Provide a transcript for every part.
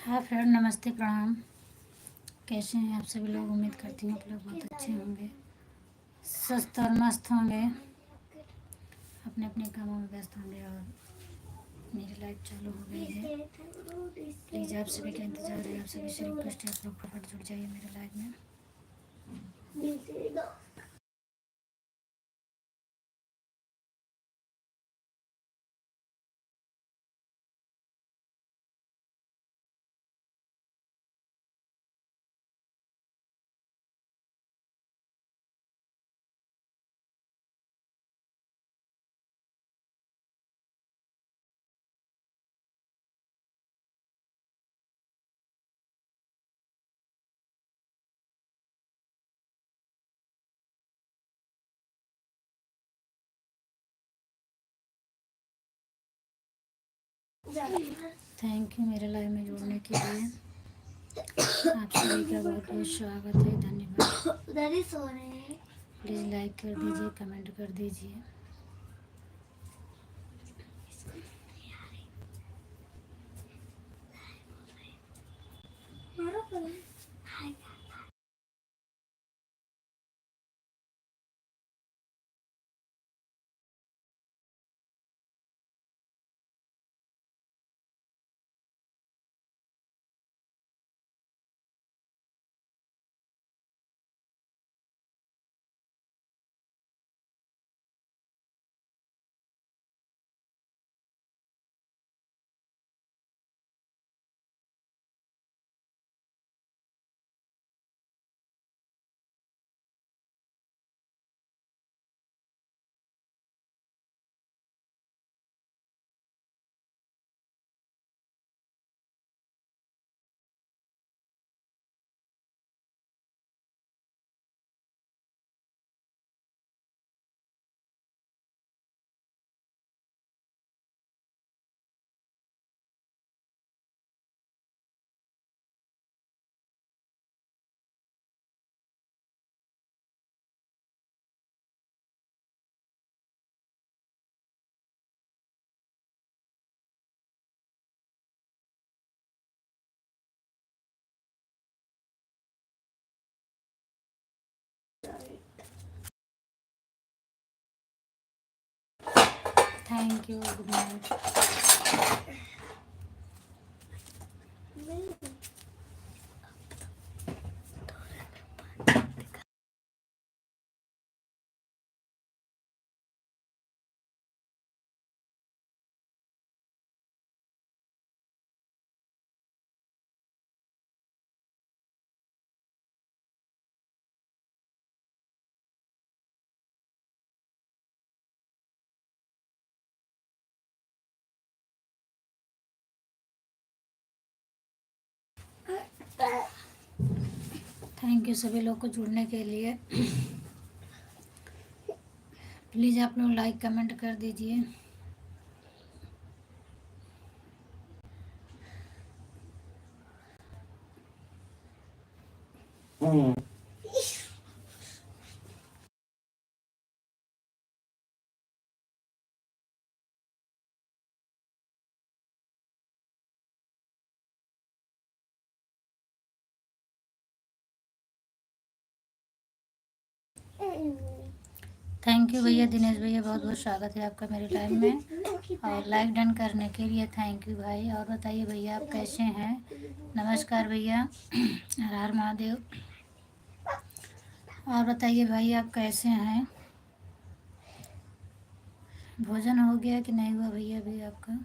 हाँ फ्रेंड, नमस्ते, प्रणाम। कैसे हैं आप सभी लोग? उम्मीद करती हूँ आप लोग बहुत अच्छे होंगे, स्वस्थ और मस्त होंगे, अपने अपने कामों में व्यस्त होंगे। और मेरी लाइफ चालू हो गई है। प्लीज़ आप सभी का इंतज़ार है, आप सभी से रिक्वेस्ट है, आप लोग फटाफट जुड़ जाइए मेरे लाइफ में। थैंक यू मेरे लाइफ में जुड़ने के लिए। आप सभी का बहुत बहुत स्वागत है, धन्यवाद। प्लीज़ लाइक कर दीजिए, कमेंट कर दीजिए। Thank you, good night. Thank you सभी लोग को जुड़ने के लिए। प्लीज़ आप लोग लाइक कमेंट कर दीजिए। थैंक यू भैया, दिनेश भैया, बहुत बहुत स्वागत है आपका मेरे लाइव में। और लाइक डन करने के लिए थैंक यू भाई। और बताइए भैया आप कैसे हैं? नमस्कार भैया, हर हर महादेव। और बताइए भाई आप कैसे हैं? भोजन हो गया कि नहीं हुआ भैया अभी आपका?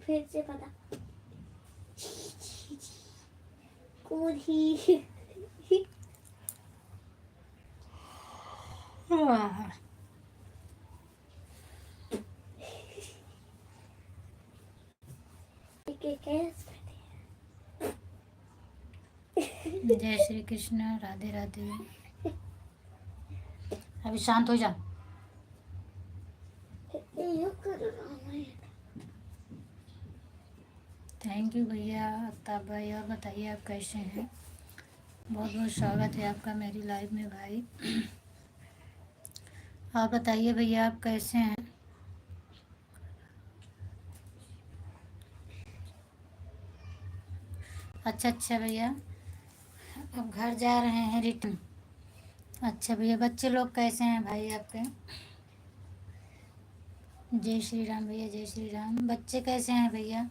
फिर से पता जय श्री कृष्ण, राधे राधे। अभी शांत हो जा। थैंक यू भैया आफ्ताब भाई। और बताइए आप कैसे हैं? बहुत बहुत स्वागत है आपका मेरी लाइव में भाई। और बताइए भैया आप कैसे हैं? अच्छा अच्छा भैया, अब घर जा रहे हैं रिटर्न। अच्छा भैया, बच्चे लोग कैसे हैं भाई आपके? जय श्री राम भैया, जय श्री राम। बच्चे कैसे हैं भैया?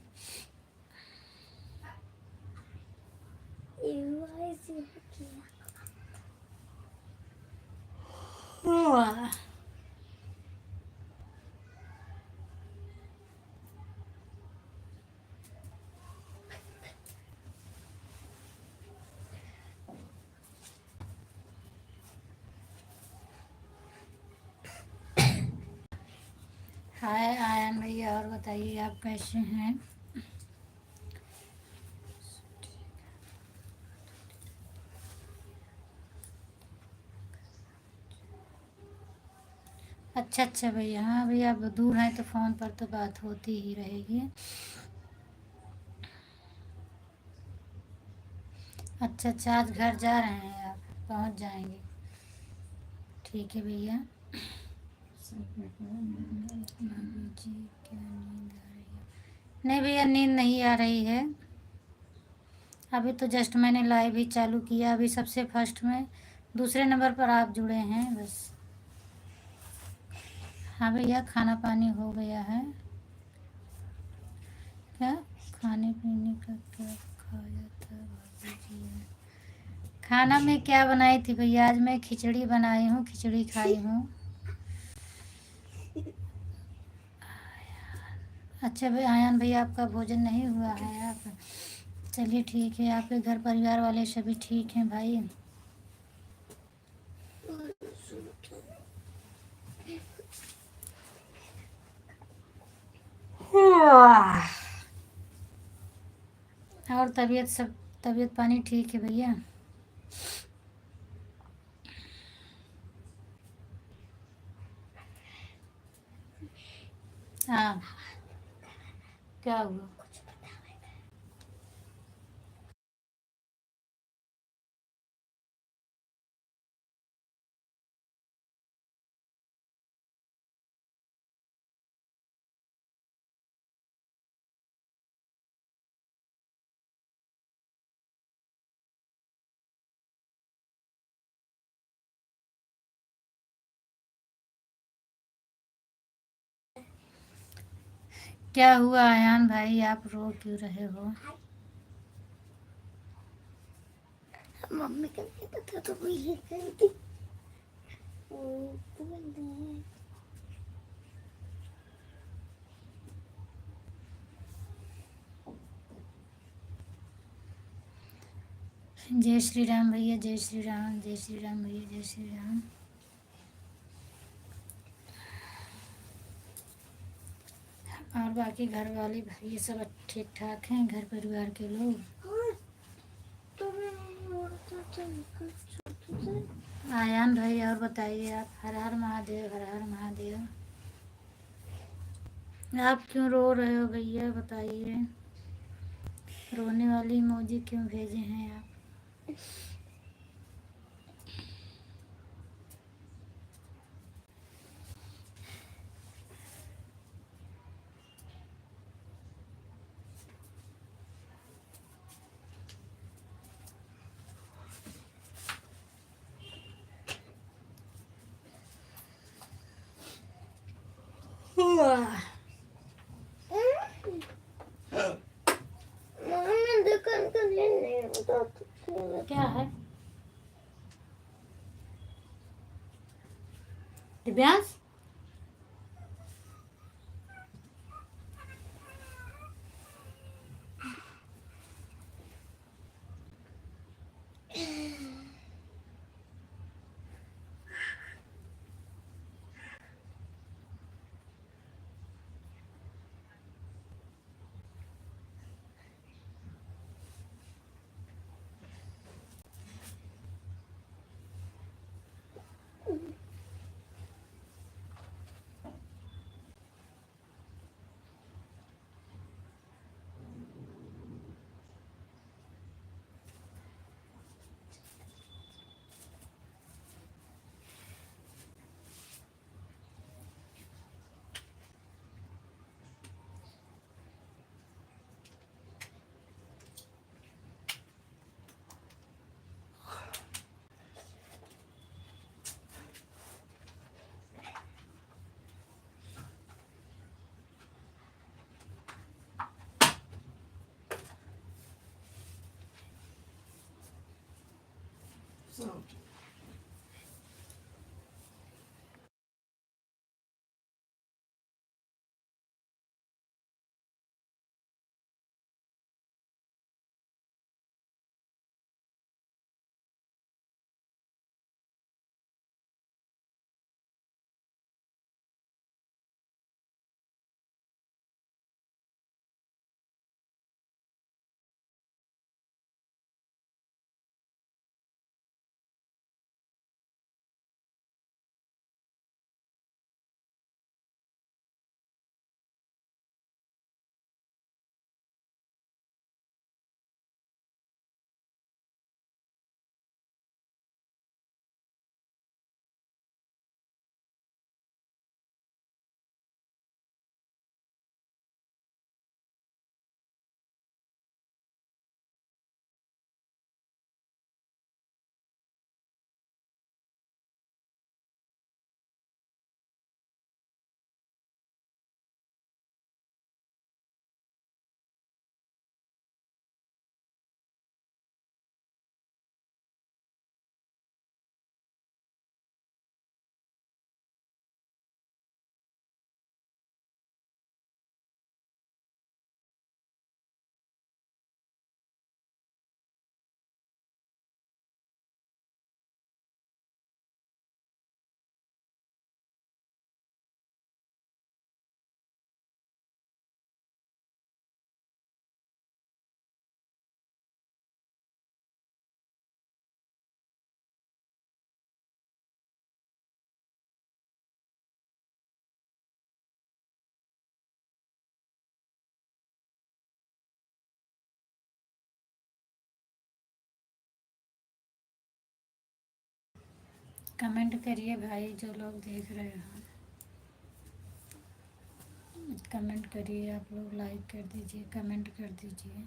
वाह। हाय आयन भैया, और बताइए आप कैसे हैं? अच्छा अच्छा भैया, हाँ भैया, आप दूर हैं तो फ़ोन पर तो बात होती ही रहेगी। अच्छा अच्छा, आज घर जा रहे हैं आप? पहुंच जाएंगे। ठीक है भैया। भाभी जी क्या नींद आ रही है? नहीं भैया, नींद नहीं आ रही है। अभी तो जस्ट मैंने लाइव ही चालू किया, अभी सबसे फर्स्ट में दूसरे नंबर पर आप जुड़े हैं बस। हाँ भैया, खाना पानी हो गया है। क्या खाने पीने का क्या खाया था भाभी जी ने? खाना में क्या बनाई थी भैया? आज मैं खिचड़ी बनाई हूँ, खिचड़ी खाई हूँ। अच्छा भाई आयन भैया, आपका भोजन नहीं हुआ है? आप चलिए ठीक है। आपके घर परिवार वाले सभी ठीक हैं भाई? और तबीयत सब, तबीयत पानी ठीक है भैया? हाँ, क्या हुआ? क्या हुआ आयान भाई, आप रो क्यों रहे हो? मम्मी को नहीं पता तो मैं ये कर दी। जय श्री राम भैया, जय श्री राम, जय श्री राम भैया, जय श्री राम। और बाकी घर वाले भाई सब ठीक ठाक हैं? घर परिवार के लोग? आयान भाई और बताइए आप। हर हर महादेव, हर हर महादेव। आप क्यों रो रहे हो भैया, बताइए? रोने वाली इमोजी क्यों भेजे हैं आप? वाह। क्या है दिव्यांश? कमेंट करिए भाई, जो लोग देख रहे हैं कमेंट करिए, आप लोग लाइक कर दीजिए, कमेंट कर दीजिए।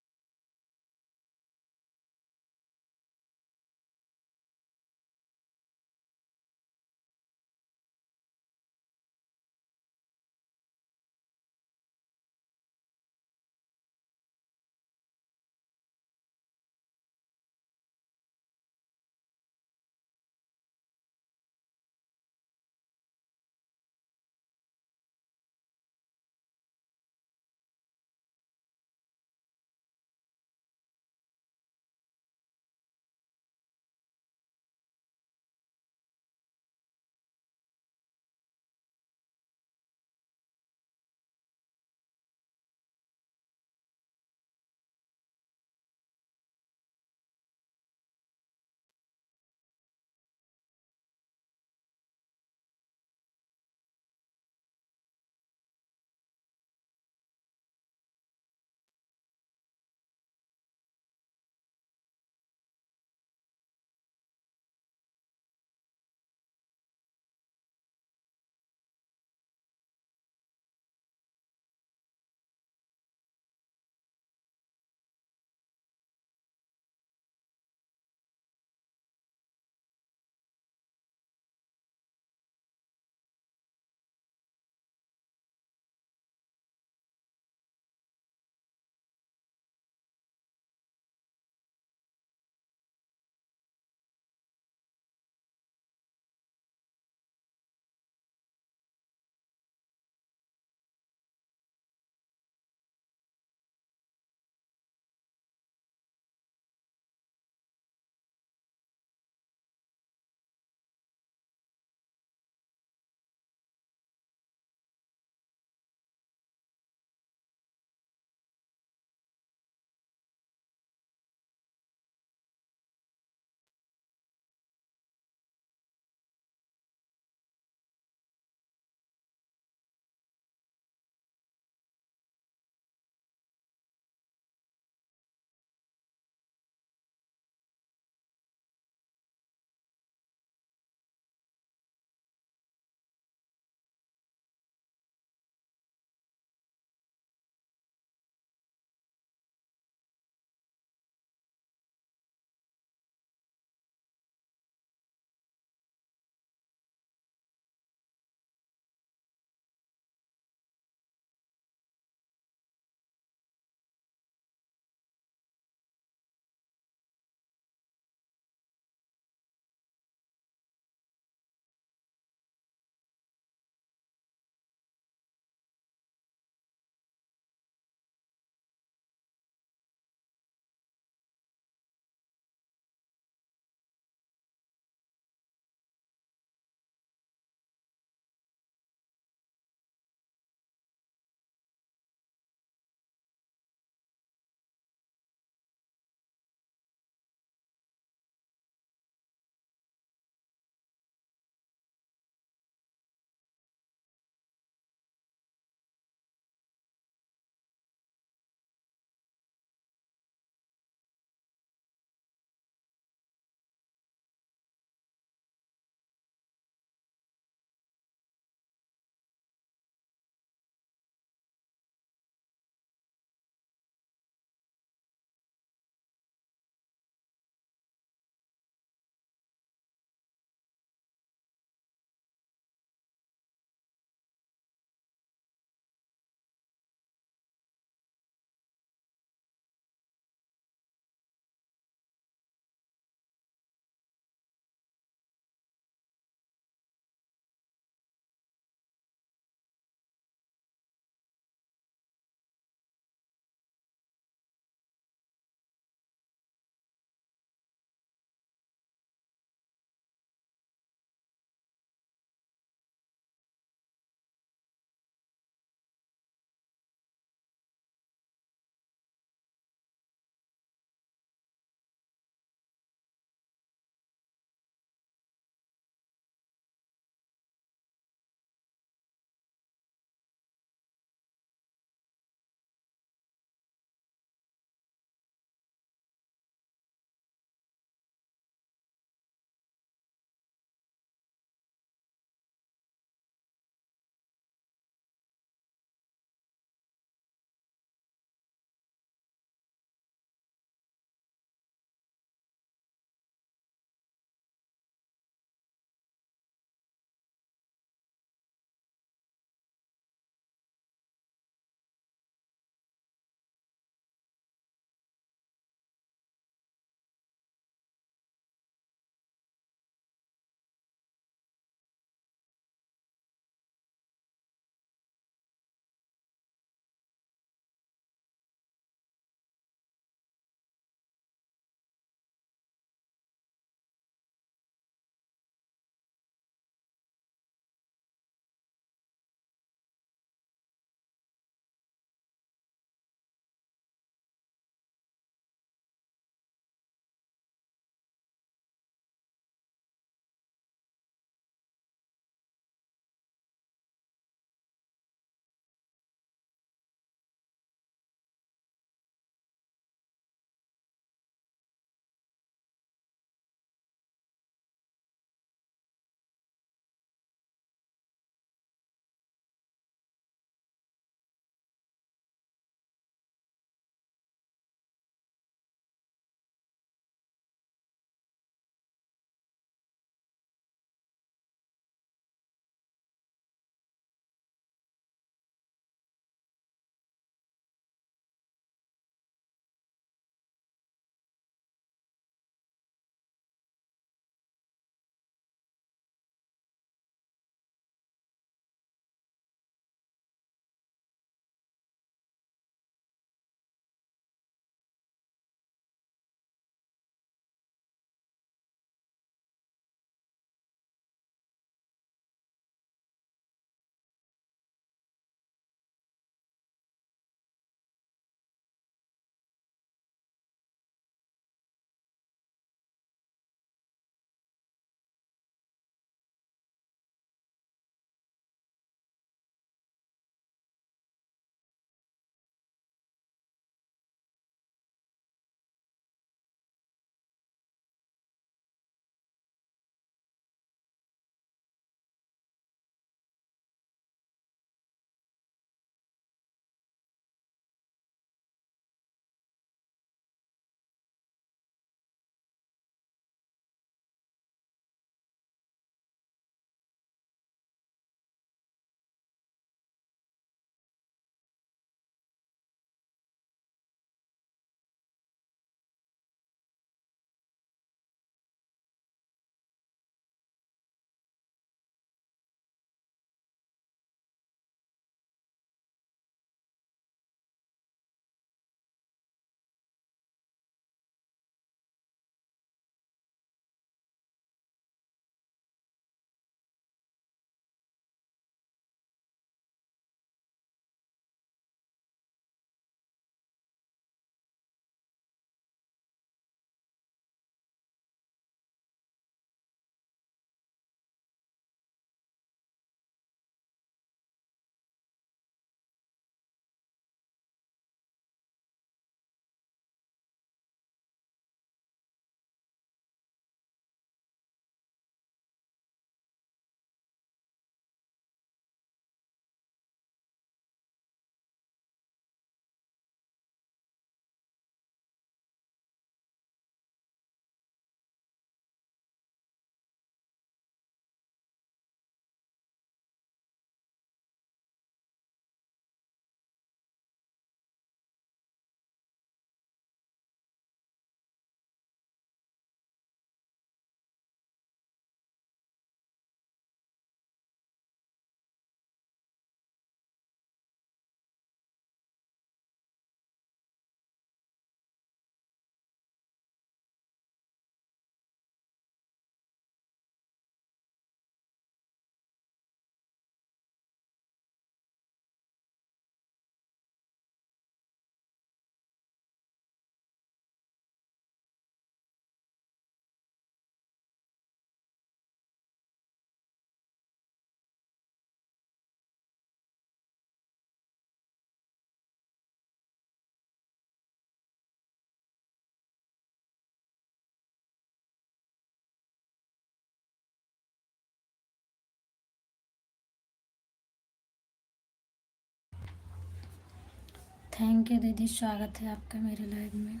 थैंक यू दीदी, स्वागत है आपका मेरे लाइव में।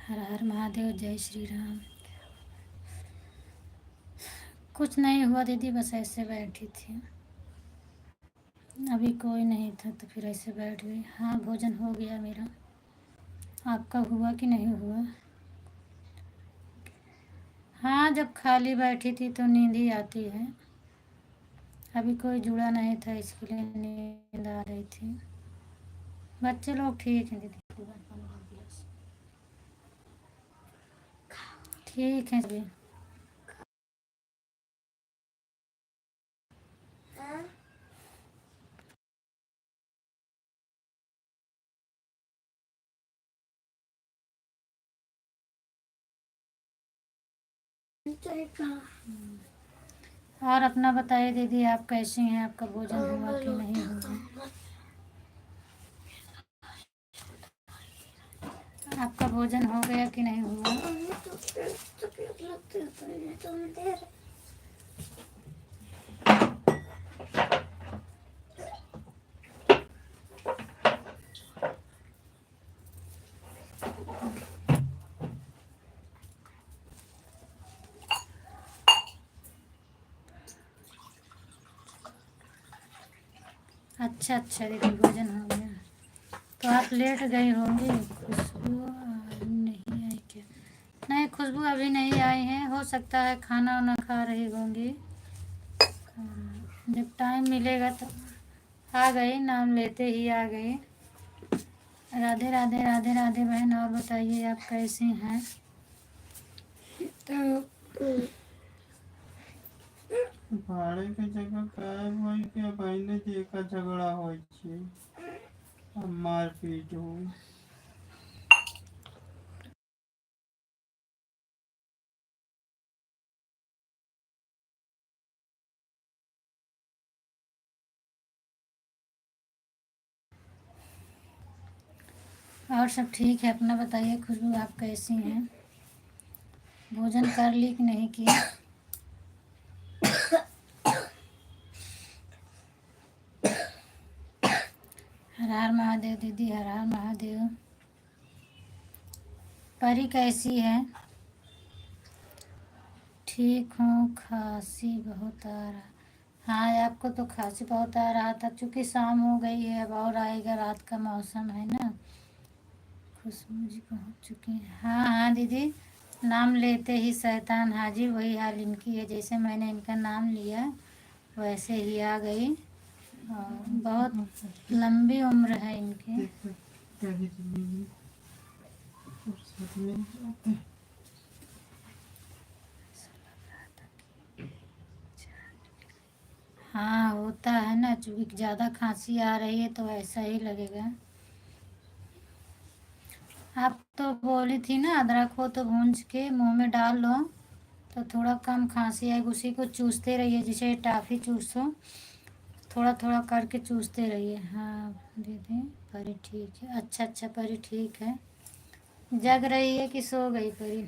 हर हर महादेव, जय श्री राम। कुछ नहीं हुआ दीदी, बस ऐसे बैठी थी, अभी कोई नहीं था तो फिर ऐसे बैठ गई। हाँ, भोजन हो गया मेरा। आपका हुआ कि नहीं हुआ? हाँ, जब खाली बैठी थी तो नींद ही आती है। अभी कोई जुड़ा नहीं था, इसके लिए नींद आ रही थी। बच्चे लोग ठीक हैं दीदी, ठीक है सभी। और अपना बताइए दीदी, आप कैसी हैं? आपका भोजन हुआ कि नहीं हुआ? आपका भोजन हो गया कि नहीं हुआ? अच्छा अच्छा दीदी, भोजन हो गया तो आप लेट गई होंगी। खुशबू नहीं आई क्या? नहीं, खुशबू अभी नहीं आई है, हो सकता है खाना वाना खा रही होंगी। जब टाइम मिलेगा तो आ गई, नाम लेते ही आ गई। राधे राधे राधे राधे बहन। और बताइए आप कैसी हैं? तो भाड़े के जगह गायब होई के बहने देखा झगड़ा होई छे, अब मारपीट हुई। और सब ठीक है, अपना बताइए खुशबू, आप कैसी हैं? भोजन कर ली कि नहीं की? हर हर महादेव दीदी, हर हर महादेव। परी कैसी है? ठीक हूँ, खांसी बहुत आ रहा। हाँ, आपको तो खांसी बहुत आ रहा था, क्योंकि शाम हो गई है, अब और आएगा, रात का मौसम है ना। खुशबू जी पहुँच चुकी हैं। हाँ हाँ दीदी, नाम लेते ही शैतान हाजिर, वही हाल इनकी है। जैसे मैंने इनका नाम लिया वैसे ही आ गई। और बहुत लंबी उम्र है इनकी। हाँ, होता है ना, चूंकि ज़्यादा खांसी आ रही है तो ऐसा ही लगेगा। आप तो बोली थी ना, अदरक हो तो भूंज के मुंह में डाल लो तो थोड़ा कम खांसी आएगी। उसी को चूसते रहिए, जैसे टॉफ़ी चूसो, थोड़ा थोड़ा करके चूसते रहिए। हाँ दीदी, परी ठीक है। अच्छा अच्छा, परी ठीक है। जग रही है कि सो गई परी?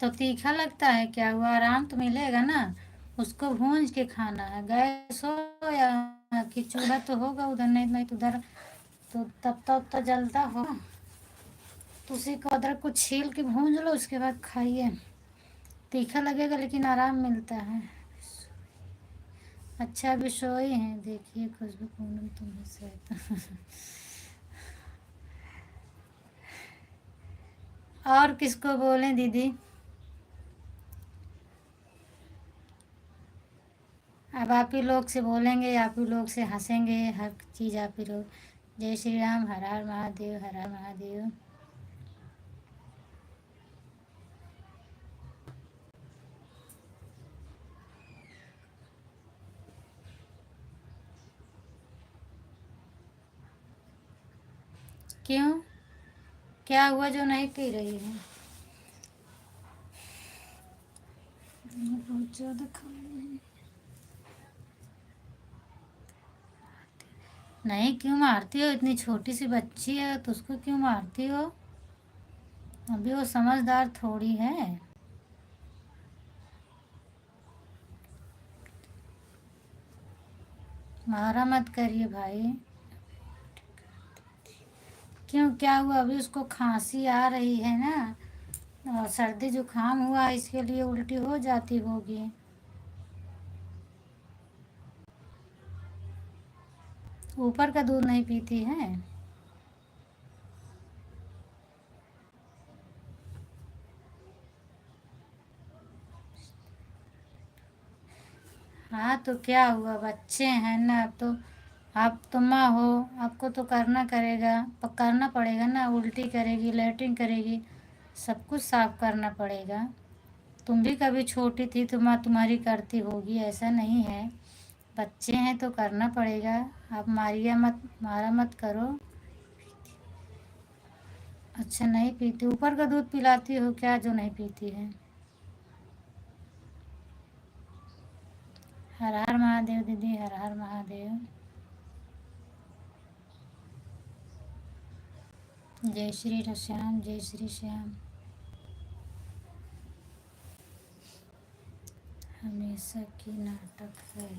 तो तीखा लगता है, क्या हुआ? आराम तो मिलेगा ना। उसको भूंज के खाना है। गैस हो या कि चूल्हा तो होगा उधर, नहीं नहीं तो उधर तो तब तक तो जलता हो। तो उसी को, अदरक को छील के भूंज लो, उसके बाद खाइए। तीखा लगेगा लेकिन आराम मिलता है। अच्छा, अभी सोई हैं, देखिए खुशबू पूनम तुम्हें शायद। और किसको बोलें दीदी? अब आप ही लोग से बोलेंगे, आप ही लोग से हंसेंगे, हर चीज़ आप ही लोग। जय श्री राम, हर हर महादेव, हर हर महादेव। क्यों, क्या हुआ जो नहीं पी रही है? बहुत ज़्यादा खा रही है। नहीं, क्यों मारती हो? इतनी छोटी सी बच्ची है तो उसको क्यों मारती हो? अभी वो समझदार थोड़ी है। मारा मत करिए भाई। क्यों, क्या हुआ? अभी उसको खांसी आ रही है ना, और सर्दी जुकाम हुआ, इसके लिए उल्टी हो जाती होगी। ऊपर का दूध नहीं पीती है? हाँ तो क्या हुआ, बच्चे हैं ना, अब तो आप तो माँ हो, आपको तो करना करेगा, करना पड़ेगा ना। उल्टी करेगी, लेटरिन करेगी, सब कुछ साफ करना पड़ेगा। तुम भी कभी छोटी थी तो माँ तुम्हारी करती होगी, ऐसा नहीं है। बच्चे हैं तो करना पड़ेगा। आप मारिया मत, मारा मत करो। अच्छा नहीं पीती? ऊपर का दूध पिलाती हो क्या जो नहीं पीती है? हर हर महादेव दीदी, हर हर महादेव। जय श्री श्याम, जय श्री श्याम। हमेशा की नाटक है।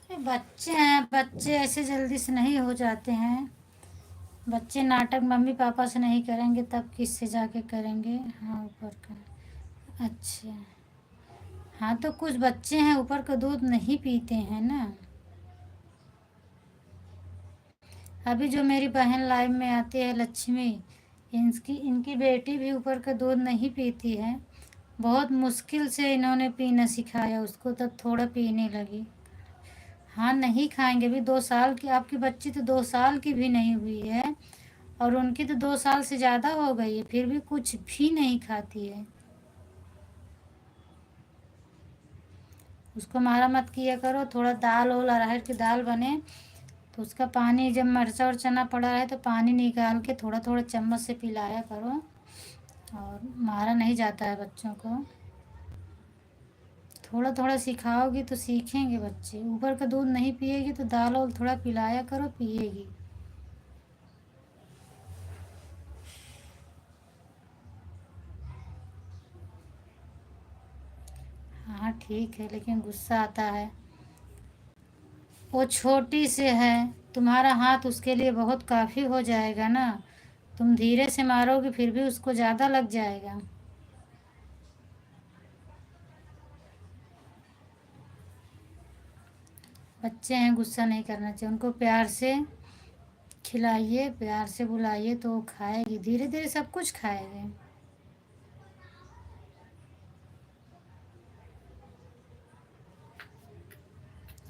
ये बच्चे हैं, बच्चे ऐसे जल्दी से नहीं हो जाते हैं। बच्चे नाटक मम्मी पापा से नहीं करेंगे तब किससे जाके करेंगे? हाँ ऊपर का। अच्छा। हाँ तो कुछ बच्चे हैं ऊपर का दूध नहीं पीते हैं ना। अभी जो मेरी बहन लाइव में आती है लक्ष्मी, इनकी इनकी बेटी भी ऊपर का दूध नहीं पीती है। बहुत मुश्किल से इन्होंने पीना सिखाया उसको, तब थोड़ा पीने लगी। हाँ नहीं खाएंगे, भी 2 साल की आपकी बच्ची तो 2 साल की भी नहीं हुई है, और उनकी तो 2 साल से ज़्यादा हो गई है, फिर भी कुछ भी नहीं खाती है। उसको मारा मत किया करो। थोड़ा दाल और अरहर की दाल बने तो उसका पानी, जब मिर्चा और चना पड़ा है तो पानी निकाल के थोड़ा थोड़ा चम्मच से पिलाया करो। और मारा नहीं जाता है बच्चों को। थोड़ा थोड़ा सिखाओगी तो सीखेंगे बच्चे। ऊपर का दूध नहीं पिएगी तो दाल और थोड़ा पिलाया करो, पिएगी। हाँ ठीक है, लेकिन गुस्सा आता है। वो छोटी से है, तुम्हारा हाथ उसके लिए बहुत काफ़ी हो जाएगा ना। तुम धीरे से मारोगे फिर भी उसको ज़्यादा लग जाएगा। बच्चे हैं, गुस्सा नहीं करना चाहिए। उनको प्यार से खिलाइए, प्यार से बुलाइए तो वो खाएगी, धीरे धीरे सब कुछ खाएगी।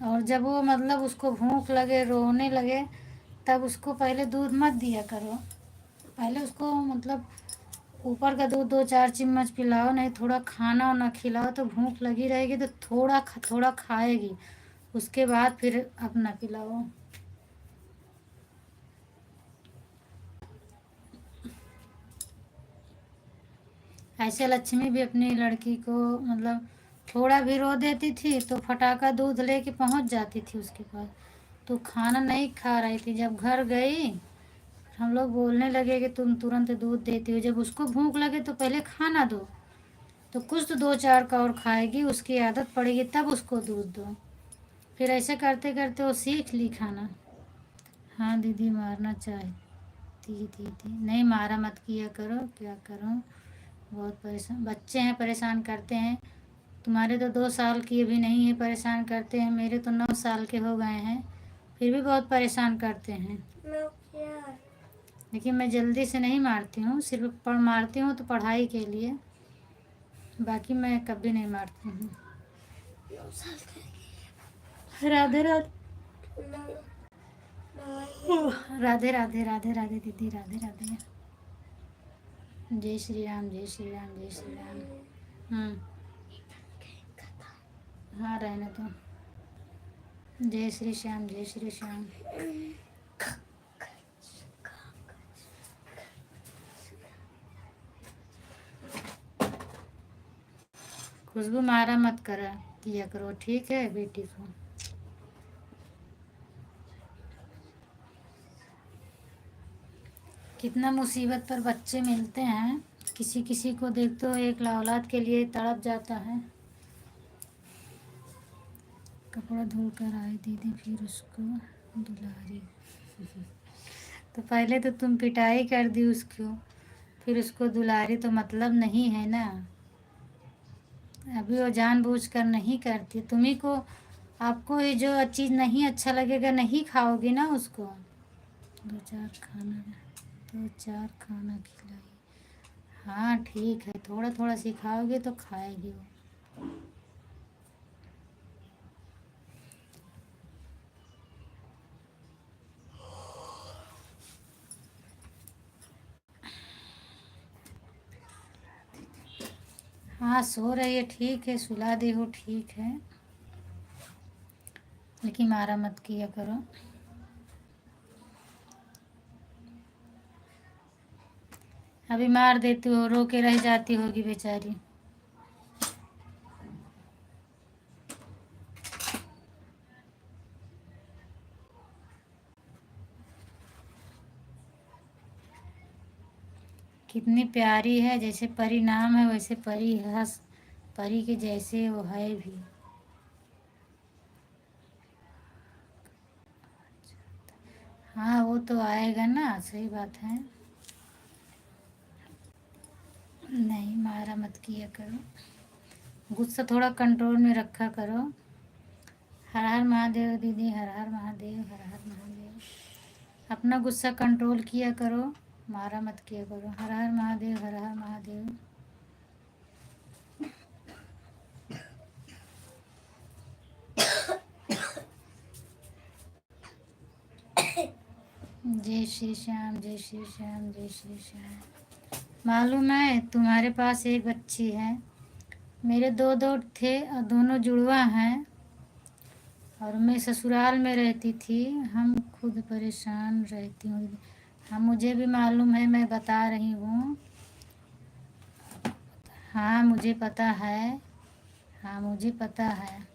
और जब वो मतलब उसको भूख लगे, रोने लगे, तब उसको पहले दूध मत दिया करो। पहले उसको मतलब ऊपर का दूध 2-4 चम्मच पिलाओ, नहीं थोड़ा खाना वाना खिलाओ तो भूख लगी रहेगी तो थोड़ा थोड़ा खाएगी। उसके बाद फिर अपना पिलाओ। ऐसे लक्ष्मी भी अपनी लड़की को मतलब थोड़ा भी रो देती थी तो फटाका दूध लेके पहुंच जाती थी उसके पास। तो खाना नहीं खा रही थी, जब घर गई हम लोग बोलने लगे कि तुम तुरंत दूध देती हो, जब उसको भूख लगे तो पहले खाना दो, तो कुछ तो 2-4 का और खाएगी, उसकी आदत पड़ेगी तब उसको दूध दो। फिर ऐसे करते करते वो सीख ली खाना। हाँ दीदी मारना चाहती थी, नहीं मारा मत किया करो, क्या करूँ। बहुत परेशान बच्चे हैं, परेशान करते हैं। तुम्हारे तो 2 साल की भी नहीं है, परेशान करते हैं। मेरे तो 9 साल के हो गए हैं, फिर भी बहुत परेशान करते हैं। लेकिन मैं जल्दी से नहीं मारती हूँ, सिर्फ पढ़ मारती हूँ तो पढ़ाई के लिए, बाकी मैं कभी नहीं मारती हूँ। राधे राधे, राधे राधे, राधे राधे दीदी, राधे राधे। जय श्री राम, जय श्री राम, जय श्री राम। हाँ रहने दो। जय श्री श्याम, जय श्री श्याम। खुशबू मारा मत करा किया करो, ठीक है बेटी को। कितना मुसीबत पर बच्चे मिलते हैं। किसी किसी को देख तो एक औलाद के लिए तड़प जाता है। कपड़ा धोकर आई दीदी, फिर उसको दुलारी। तो पहले तो तुम पिटाई कर दी उसको, फिर उसको दुलारी, तो मतलब नहीं है ना। अभी वो जानबूझकर नहीं करती, तुम्ही को, आपको ये जो चीज़ नहीं अच्छा लगेगा नहीं खाओगी ना उसको। दो चार खाना खिलाई। हाँ ठीक है, थोड़ा थोड़ा सिखाओगे तो खाएगी वो। हाँ सो रही है, ठीक है, सुला दी हो, ठीक है, लेकिन मारा मत किया करो। अभी मार देती हो, रो के रह जाती होगी बेचारी। कितनी प्यारी है, जैसे परी नाम है वैसे परी है, परी के जैसे वो है भी। हाँ वो तो आएगा ना, सही बात है। नहीं मारा मत किया करो, गुस्सा थोड़ा कंट्रोल में रखा करो। हर हर महादेव दीदी, हर हर महादेव, हर हर महादेव। अपना गुस्सा कंट्रोल किया करो, मारा मत किया करो। हर हर महादेव, हर हर महादेव। जय श्री श्याम, जय श्री श्याम, जय श्री श्याम। मालूम है तुम्हारे पास एक बच्ची है, मेरे दो दो थे और दोनों जुड़वा हैं, और मैं ससुराल में रहती थी, हम खुद परेशान रहती हूँ। हाँ मुझे भी मालूम है, मैं बता रही हूँ। हाँ मुझे पता है, हाँ मुझे पता है।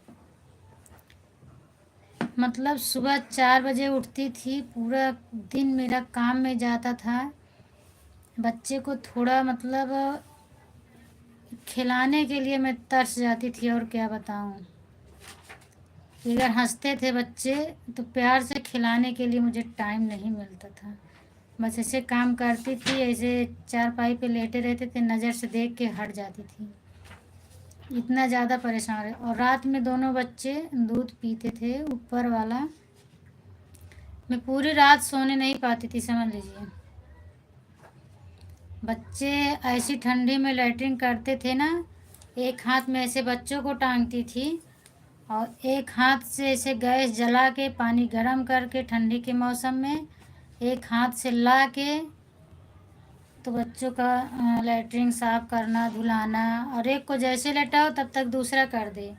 मतलब सुबह 4 बजे उठती थी, पूरा दिन मेरा काम में जाता था। बच्चे को थोड़ा मतलब खिलाने के लिए मैं तरस जाती थी, और क्या बताऊँ। अगर हंसते थे बच्चे तो प्यार से खिलाने के लिए मुझे टाइम नहीं मिलता था। बस ऐसे काम करती थी, ऐसे चारपाई पे लेटे रहते थे, नज़र से देख के हट जाती थी। इतना ज़्यादा परेशान रहे। और रात में दोनों बच्चे दूध पीते थे ऊपर वाला, मैं पूरी रात सोने नहीं पाती थी, समझ लीजिए। बच्चे ऐसी ठंडी में लैट्रिन करते थे ना, एक हाथ में ऐसे बच्चों को टांगती थी, और एक हाथ से ऐसे गैस जला के पानी गर्म करके ठंडी के मौसम में एक हाथ से ला के तो बच्चों का लैट्रिन साफ करना, धुलाना, और एक को जैसे लेटाओ तब तक दूसरा कर दे।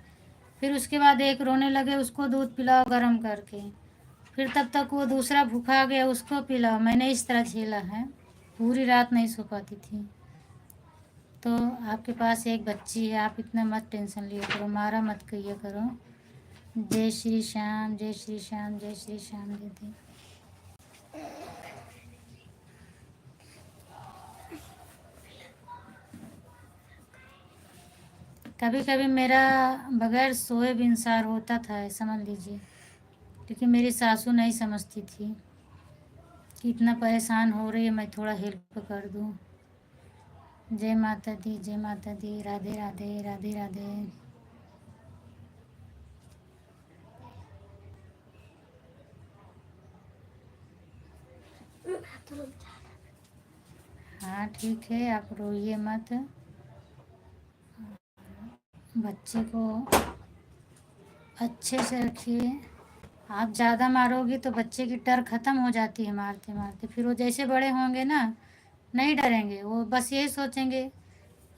फिर उसके बाद एक रोने लगे, उसको दूध पिलाओ गर्म करके, फिर तब तक वो दूसरा भूखा गया, उसको पिलाओ। मैंने इस तरह झेला है, पूरी रात नहीं सो पाती थी। तो आपके पास एक बच्ची है, आप इतना मत टेंशन लिया करो, मारा मत किया करो। जय श्री श्याम, जय श्री श्याम, जय श्री श्याम दीदी। कभी कभी मेरा बगैर सोए भी इंसार होता था, समझ लीजिए, लेकिन मेरी सासू नहीं समझती थी कि इतना परेशान हो रही है, मैं थोड़ा हेल्प कर दूँ। जय माता दी, जय माता दी, राधे राधे, राधे राधे। हाँ ठीक है, आप रोइए मत। बच्चे को अच्छे से रखिए। आप ज़्यादा मारोगी तो बच्चे की डर ख़त्म हो जाती है मारते मारते, फिर वो जैसे बड़े होंगे ना नहीं डरेंगे, वो बस यही सोचेंगे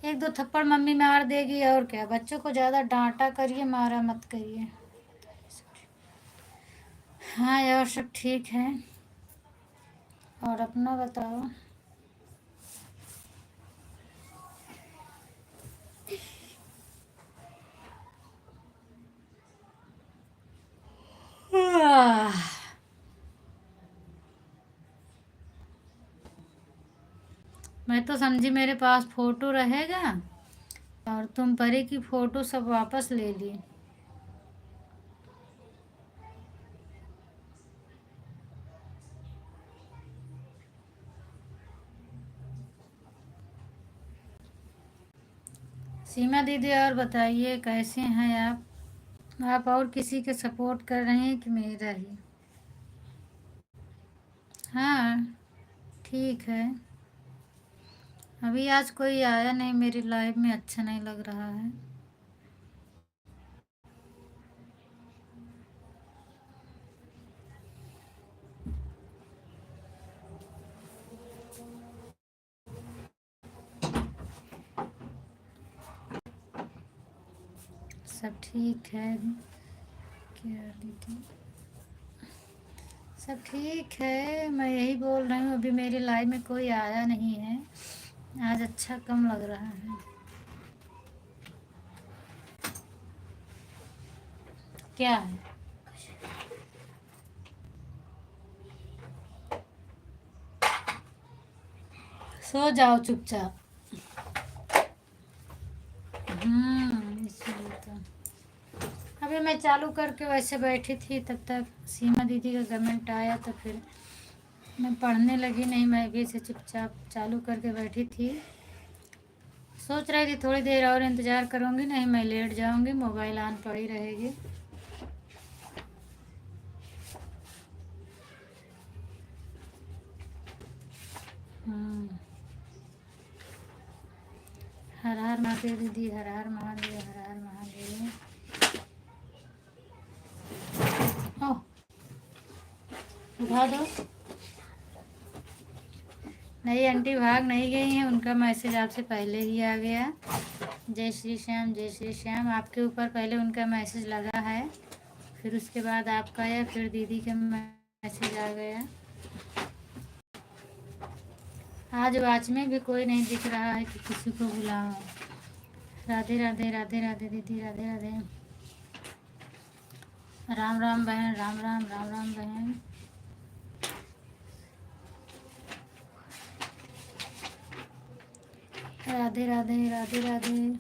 एक दो थप्पड़ मम्मी मार देगी और क्या। बच्चों को ज़्यादा डांटा करिए, मारा मत करिए। हाँ और सब ठीक है, और अपना बताओ। आह, मैं तो समझी मेरे पास फोटो रहेगा और तुम परी की फोटो सब वापस ले ली। सीमा दीदी और बताइए कैसे हैं आप और किसी के सपोर्ट कर रहे हैं कि मेरा ही? हाँ ठीक है। अभी आज कोई आया नहीं मेरी लाइफ में, अच्छा नहीं लग रहा है। सब ठीक है क्या दीदी? सब ठीक है, मैं यही बोल रही हूँ अभी मेरी लाइफ में कोई आया नहीं है, आज अच्छा कम लग रहा है। क्या है? सो जाओ चुपचाप। इसलिए तो अभी मैं चालू करके वैसे बैठी थी, तब तक सीमा दीदी का कमेंट आया तो फिर मैं पढ़ने लगी। नहीं, मैं भी ऐसे चुपचाप चालू करके बैठी थी। सोच रही थी थोड़ी देर और इंतज़ार करूँगी, नहीं मैं लेट जाऊँगी, मोबाइल ऑन पड़ी रहेगी। हर हर महादेव दीदी, हर हर महादेव, हर हर महादेव। ओह, उठा दो। नहीं आंटी भाग नहीं गई हैं, उनका मैसेज आपसे पहले ही आ गया। जय श्री श्याम, जय श्री श्याम। आपके ऊपर पहले उनका मैसेज लगा है, फिर उसके बाद आपका आया, फिर दीदी का मैसेज आ गया। आज वाच में भी कोई नहीं दिख रहा है कि किसी को बुलाऊं। राधे राधे, राधे राधे दीदी, राधे राधे। राम राम बहन, राम राम, राम राम बहन। राधे राधे, राधे राधे।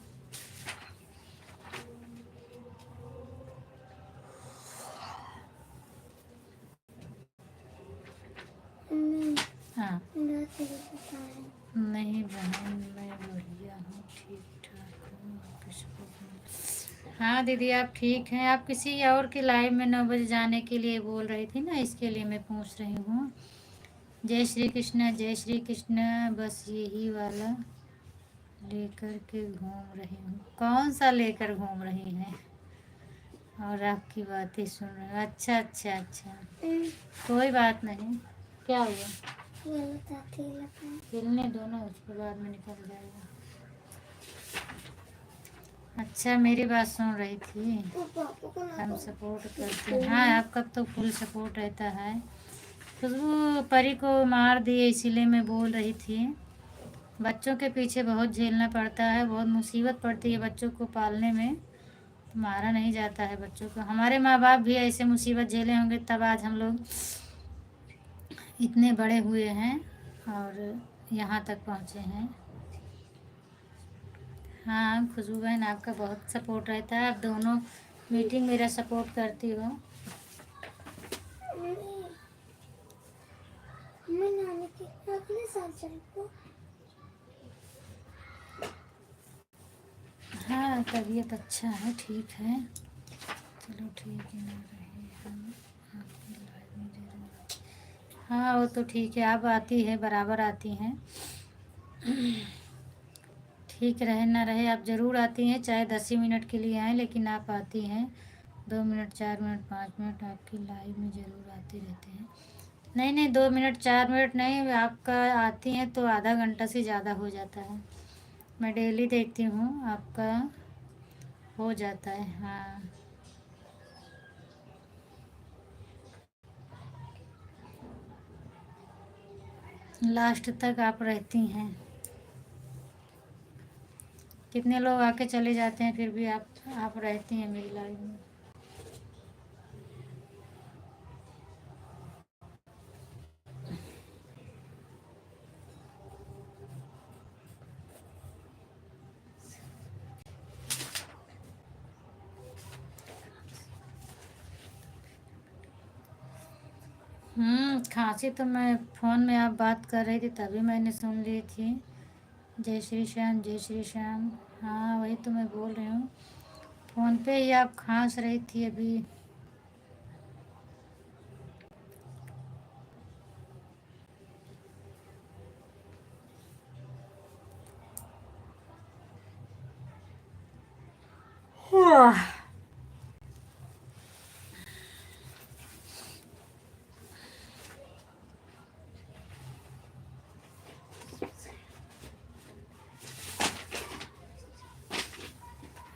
हाँ नहीं बहन, मैं बढ़िया हूँ, ठीक ठाक हूँ। हाँ दीदी आप ठीक हैं? आप किसी और की लाइव में 9 बजे जाने के लिए बोल रही थी ना, इसके लिए मैं पूछ रही हूँ। जय श्री कृष्ण, जय श्री कृष्ण। बस यही वाला लेकर के घूम रही हूँ। कौन सा लेकर घूम रही हैं? और आपकी बातें सुन रही हूँ। अच्छा अच्छा अच्छा, कोई बात नहीं। क्या हुआ? हिलने दो ना, उसके बाद में निकल जाएगा। अच्छा मेरी बात सुन रही थी। हम सपोर्ट करते हैं। हाँ आपका तो फुल सपोर्ट रहता है। खुशबू परी को मार दिए इसीलिए मैं बोल रही थी। बच्चों के पीछे बहुत झेलना पड़ता है, बहुत मुसीबत पड़ती है बच्चों को पालने में, तो मारा नहीं जाता है बच्चों को। हमारे माँ बाप भी ऐसे मुसीबत झेले होंगे तब आज हम लोग इतने बड़े हुए हैं और यहाँ तक पहुँचे हैं। हाँ खुशबू बहन आपका बहुत सपोर्ट रहता है, आप दोनों मीटिंग मेरा सपोर्ट करती हो। हाँ तबीयत अच्छा है, ठीक है। चलो ठीक है, ना रहे हम आपकी लाइफ में जरूर। हाँ वो तो ठीक है, आप आती है बराबर आती हैं। ठीक रहे ना रहे आप ज़रूर आती हैं, चाहे 10 ही मिनट के लिए आएँ लेकिन आप आती हैं। 2 मिनट, 4 मिनट, 5 मिनट आपकी लाइव में ज़रूर आते रहते हैं। नहीं नहीं 2 मिनट 4 मिनट नहीं, आपका आती हैं तो आधा घंटा से ज़्यादा हो जाता है। मैं डेली देखती हूँ आपका हो जाता है। हाँ लास्ट तक आप रहती हैं। कितने लोग आके चले जाते हैं फिर भी आप रहती हैं मेरी लाइफ में। खांसी तो मैं फ़ोन में आप बात कर रही थी तभी मैंने सुन ली थी। जय श्री श्याम, जय श्री श्याम। हाँ, वही तो मैं बोल रही हूँ, फ़ोन पे ही आप खांस रही थी अभी।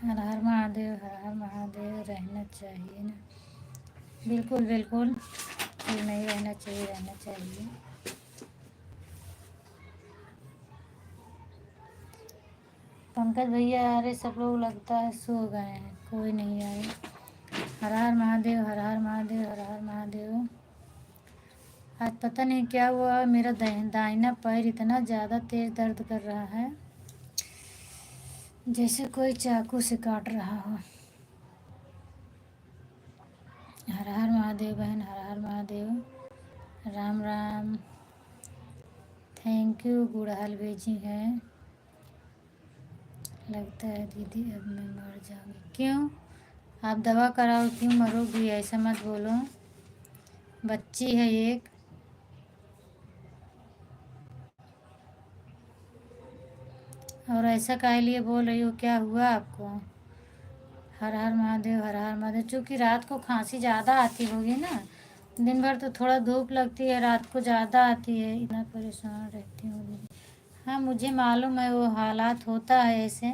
हर हर महादेव, हर हर महादेव रहना चाहिए ना। बिल्कुल बिल्कुल, क्यों नहीं रहना चाहिए, रहना चाहिए। पंकज भैया आ रहे, सब लोग लगता है सो गए हैं, कोई नहीं आए। हर हर महादेव, हर हर महादेव, हर हर महादेव। आज पता नहीं क्या हुआ, मेरा दाहिना पैर इतना ज़्यादा तेज़ दर्द कर रहा है जैसे कोई चाकू से काट रहा हो। हर हर महादेव बहन, हर हर महादेव। राम राम। थैंक यू, गुड़हल भेजी है। लगता है दीदी अब मैं मर जाऊंगी। क्यों? आप दवा कराओ, क्यों मरोगी? ऐसा मत बोलो, बच्ची है एक। और ऐसा काहे लिए बोल रही हो, क्या हुआ आपको? हर हर महादेव, हर हर महादेव। चूँकि रात को खांसी ज़्यादा आती होगी ना, दिन भर तो थोड़ा धूप लगती है, रात को ज़्यादा आती है, इतना परेशान रहती हूँ दीदी। हाँ, मुझे मालूम है वो हालात होता है ऐसे,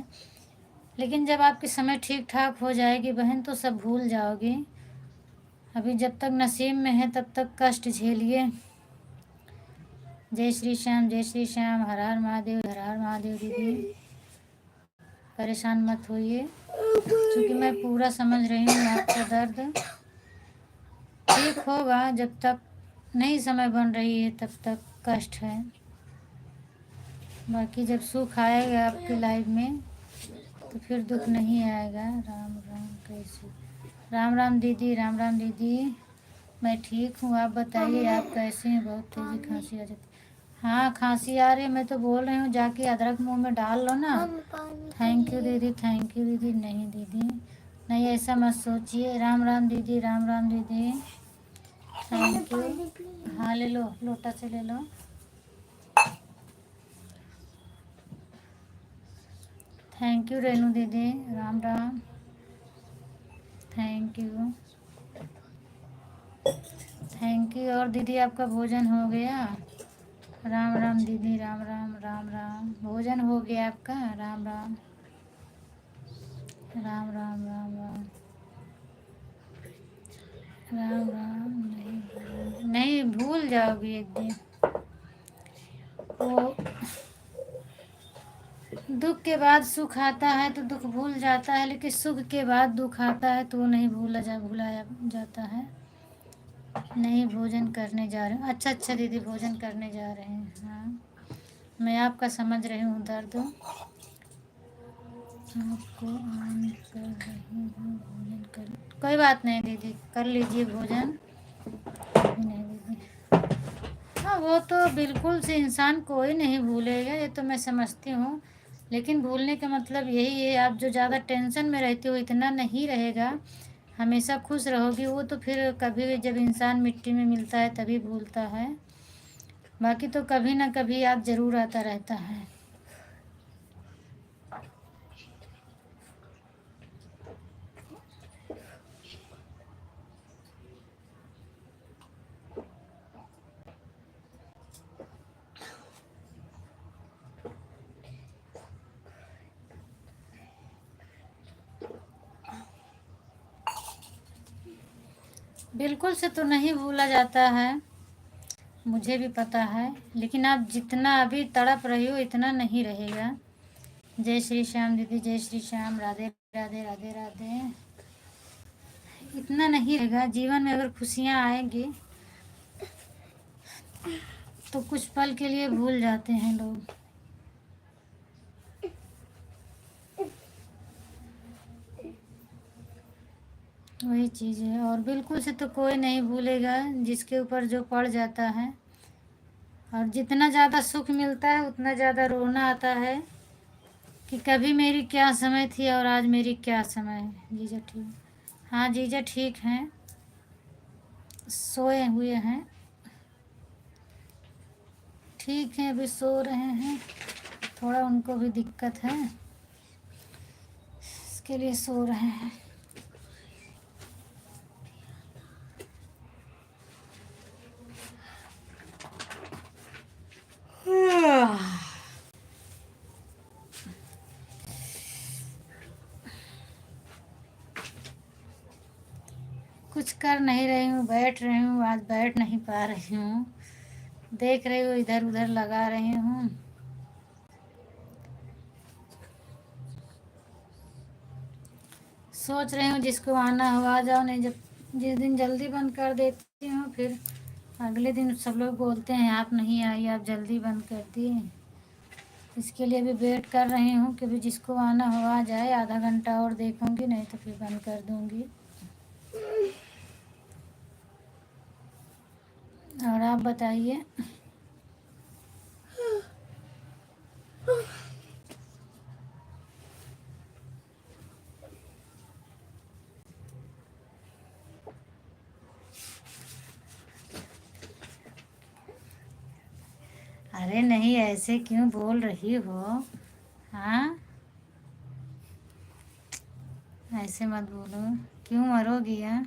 लेकिन जब आपकी समय ठीक ठाक हो जाएगी बहन तो सब भूल जाओगी। अभी जब तक नसीब में है तब तक कष्ट झेलिए। जय श्री श्याम, जय श्री श्याम। हर हर महादेव, हर हर महादेव। दीदी परेशान मत होइए, क्योंकि मैं पूरा समझ रही हूँ आपका दर्द। ठीक होगा, जब तक नई समय बन रही है तब तक कष्ट है, बाकी जब सुख आएगा आपकी लाइफ में तो फिर दुख नहीं आएगा। राम राम। कैसे? राम राम दीदी, राम राम दीदी। मैं ठीक हूँ, आप बताइए आप कैसे हैं? बहुत तेज़ी खांसी आ जाती। हाँ, खांसी आ रही है, मैं तो बोल रही हूँ जाके अदरक मुंह में डाल लो ना। थैंक यू दीदी, थैंक यू दीदी। नहीं दीदी, नहीं ऐसा मत सोचिए। राम राम दीदी, राम राम दीदी। Thank you. हाँ ले लो, लोटा से ले लो। थैंक यू रेनू दीदी, Ram Ram. Thank you, thank you. और दीदी आपका भोजन हो गया? राम राम दीदी, राम राम, राम राम। भोजन हो गया आपका? राम राम, राम राम, राम राम, राम राम। नहीं भूल जाओगी एक दिन। वो दुख के बाद सुख आता है तो दुख भूल जाता है, लेकिन सुख के बाद दुख आता है तो वो नहीं भुलाया जाता है। नहीं, भोजन करने जा रहे हैं। अच्छा अच्छा दीदी, भोजन करने जा रहे हैं। हाँ, मैं आपका समझ रही हूँ दर्द। आपको ऑन कर रही हूँ, भोजन कर। कोई बात नहीं दीदी, कर लीजिए भोजन। नहीं दीदी, हाँ वो तो बिल्कुल से इंसान कोई नहीं भूलेगा, ये तो मैं समझती हूँ, लेकिन भूलने का मतलब यही है, आप जो ज़्यादा टेंशन में रहती हो इतना नहीं रहेगा, हमेशा खुश रहोगी। वो तो फिर कभी जब इंसान मिट्टी में मिलता है तभी भूलता है, बाकी तो कभी ना कभी याद ज़रूर आता रहता है। बिल्कुल से तो नहीं भूला जाता है, मुझे भी पता है, लेकिन आप जितना अभी तड़प रही हो इतना नहीं रहेगा। जय श्री श्याम दीदी, जय श्री श्याम। राधे राधे, राधे राधे। इतना नहीं रहेगा जीवन में। अगर खुशियाँ आएंगी तो कुछ पल के लिए भूल जाते हैं लोग। वही चीज़ है। और बिल्कुल से तो कोई नहीं भूलेगा जिसके ऊपर जो पड़ जाता है। और जितना ज़्यादा सुख मिलता है उतना ज़्यादा रोना आता है कि कभी मेरी क्या समय थी और आज मेरी क्या समय है। जीजा ठीक, हाँ जीजा ठीक हैं, सोए हुए हैं, ठीक हैं, अभी सो रहे हैं। थोड़ा उनको भी दिक्कत है, इसके लिए सो रहे हैं। कुछ कर नहीं रही हूँ, बैठ रही हूँ, आज बैठ नहीं पा रही हूँ। देख रही हूँ, इधर उधर लगा रही हूँ। सोच रही हूँ जिसको आना हो आ जाओ, नहीं जब जिस दिन जल्दी बंद कर देती हूँ फिर अगले दिन सब लोग बोलते हैं आप नहीं आई, आप जल्दी बंद कर दिए। इसके लिए भी वेट कर रही हूँ कि भी जिसको आना हो आ जाए। आधा घंटा और देखूँगी, नहीं तो फिर बंद कर दूँगी। और आप बताइए। अरे नहीं, ऐसे क्यों बोल रही हो? हाँ, ऐसे मत बोलो। क्यों मरोगी? हाँ,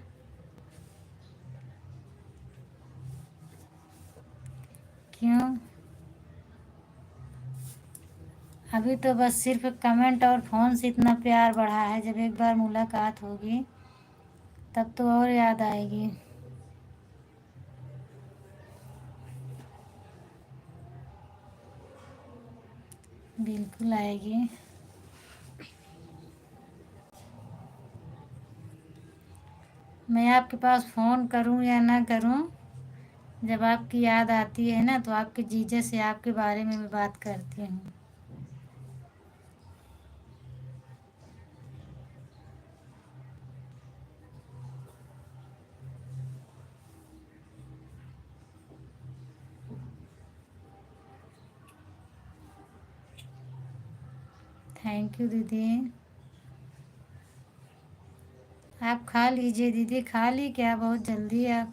क्यों? अभी तो बस सिर्फ कमेंट और फ़ोन से इतना प्यार बढ़ा है। जब एक बार मुलाकात होगी तब तो और याद आएगी। बिल्कुल आएगी। मैं आपके पास फ़ोन करूं या ना करूं, जब आपकी याद आती है ना तो आपके जीजा से आपके बारे में मैं बात करती हूँ। थैंक यू दीदी। आप खा लीजिए दीदी। खा ली क्या? बहुत जल्दी आप।